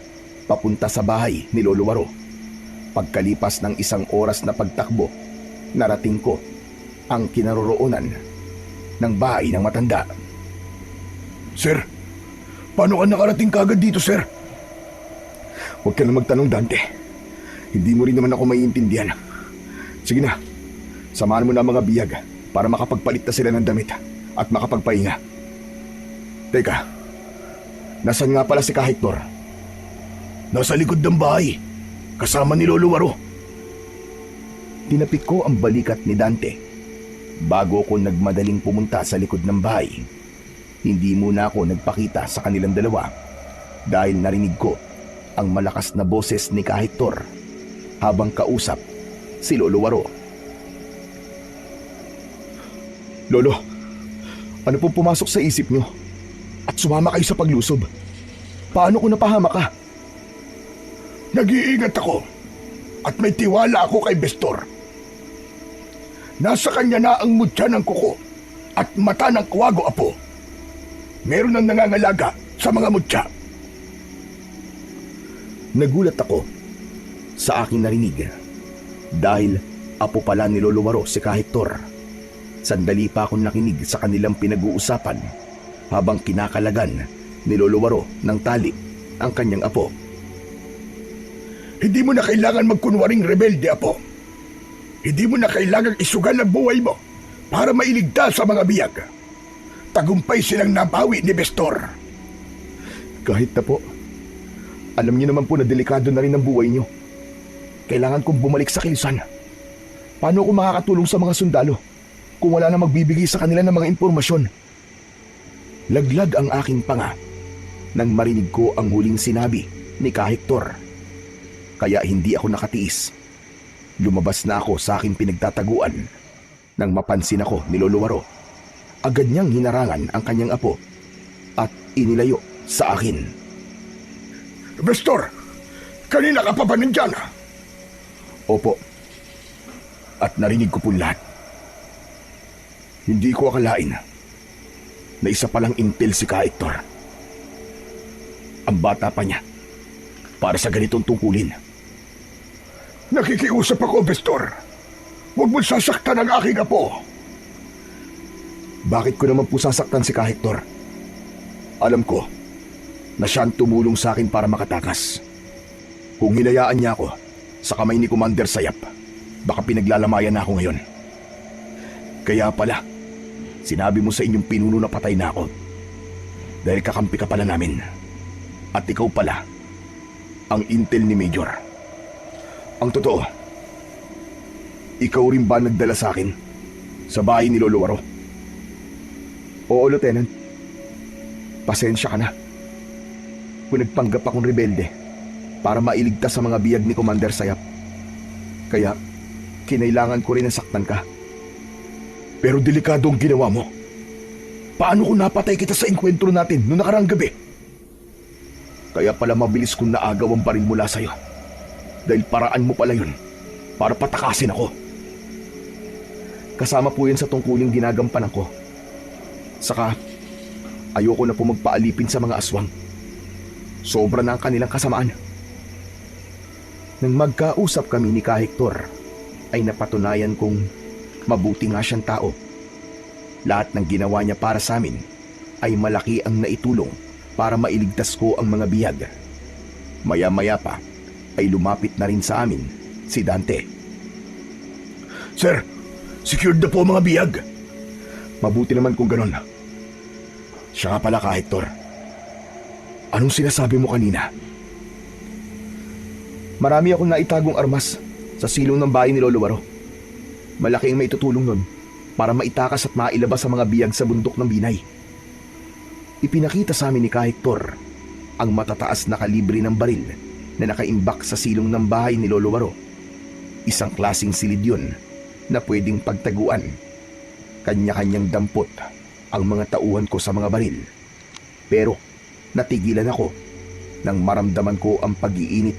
papunta sa bahay ni Lolo Waro. Pagkalipas ng 1 oras na pagtakbo, narating ko ang kinaroroonan ng bahay ng matanda. Sir, paano ka nakarating kagad dito, sir? Huwag ka na magtanong, Dante. Hindi mo rin naman ako maiintindihan. Sige na, samahan mo na ang mga biyag para makapagpalit na sila ng damit at makapagpahinga. Teka, nasan nga pala si Kahektor? Nasa likod ng bahay, kasama ni Lolo Waro. Tinapik ko ang balikat ni Dante bago ko nagmadaling pumunta sa likod ng bahay. Hindi muna ako nagpakita sa kanilang dalawa dahil narinig ko ang malakas na boses ni Kahektor habang kausap si Lolo Waro. Lolo, Ano pong pumasok sa isip nyo at sumama kayo sa paglusob? Paano kung napahama ka? nag-iingat ako at may tiwala ako kay Bestor. Nasa kanya na ang mutya ng kuko at mata ng kuwago, apo. Meron nang nangangalaga sa mga mutya. Nagulat ako sa aking narinig dahil apo pala ni Lolo Waro si Kahektor. Sandali pa akong nakinig sa kanilang pinag-uusapan habang kinakalagan ni Lolo Waro ng tali ang kanyang apo. Hindi mo na kailangan magkunwaring rebelde, apo. Hindi mo na kailangang isugal ang buhay mo para mailigtas sa mga biyag. Tagumpay silang nabawi ni Bestor. Kahit na po, alam niyo naman po na delikado na rin ang buhay niyo. Kailangan kong bumalik sa Quezon. Paano ako makakatulong sa mga sundalo kung wala na magbibigay sa kanila ng mga impormasyon? Laglag ang aking panga nang marinig ko ang huling sinabi ni Kahektor. Kaya hindi ako nakatiis. Lumabas na ako sa aking pinagtataguan nang mapansin ako ni Lolo Waro. Agad niyang hinarangan ang kanyang apo at inilayo sa akin. Bestor, kanina ka pa ba nandyan? Opo. At narinig ko po lahat. Hindi ko akalain na isa palang intel si Kahektor. Ang bata pa niya para sa ganitong tungkulin. Nakikiusap ako, Bestor. Huwag mo sasaktan ang aking apo. Bakit ko naman po sasaktan si Kahektor? Alam ko na siya ang tumulong sa akin para makatakas. Kung hinayaan niya ako sa kamay ni Commander Sayap, baka pinaglalamayan na ako ngayon. Kaya pala, sinabi mo sa inyong pinuno na patay na ako dahil kakampi ka pala namin. At ikaw pala ang intel ni Major. Ang totoo, ikaw rin ba nagdala sa akin sa bahay ni Lolo Waro? Oo, Lieutenant. Pasensya ka na. Kung nagpanggap akong rebelde para mailigtas sa mga biyag ni Commander Sayap. Kaya, kinailangan ko rin nasaktan ka. Pero delikado ang ginawa mo. Paano kung napatay kita sa enkwentro natin noong nakaraang gabi? Kaya pala mabilis kong naagaw ang baril mula sa'yo. Dahil paraan mo pala yun para patakasin ako. Kasama po yan sa tungkuling ginagampanan ko. Saka, ayoko na po magpaalipin sa mga aswang. Sobra na ang kanilang kasamaan. Nang magkausap kami ni Ka Hector, ay napatunayan kong mabuti nga siyang tao. Lahat ng ginawa niya para sa amin ay malaki ang naitulong para mailigtas ko ang mga biyag. Maya-maya pa ay lumapit na rin sa amin si Dante. Sir, secured na po ang mga biyag. Mabuti naman kung ganon. Siya nga pala, Ka Hector. Anong sinasabi mo kanina? Marami akong naitagong armas sa silong ng bahay ni Lolo Waro. Malaki ang maitutulong nun para maitakas at mailabas ang mga biyag sa bundok ng Binay. Ipinakita sa amin ni Ka Hector ang matataas na kalibre ng baril na nakaimbak sa silong ng bahay ni Lolo Waro. Isang klaseng silid yun na pwedeng pagtaguan. Kanya-kanyang dampot ang mga tauhan ko sa mga baril. Pero natigilan ako nang maramdaman ko ang pag-iinit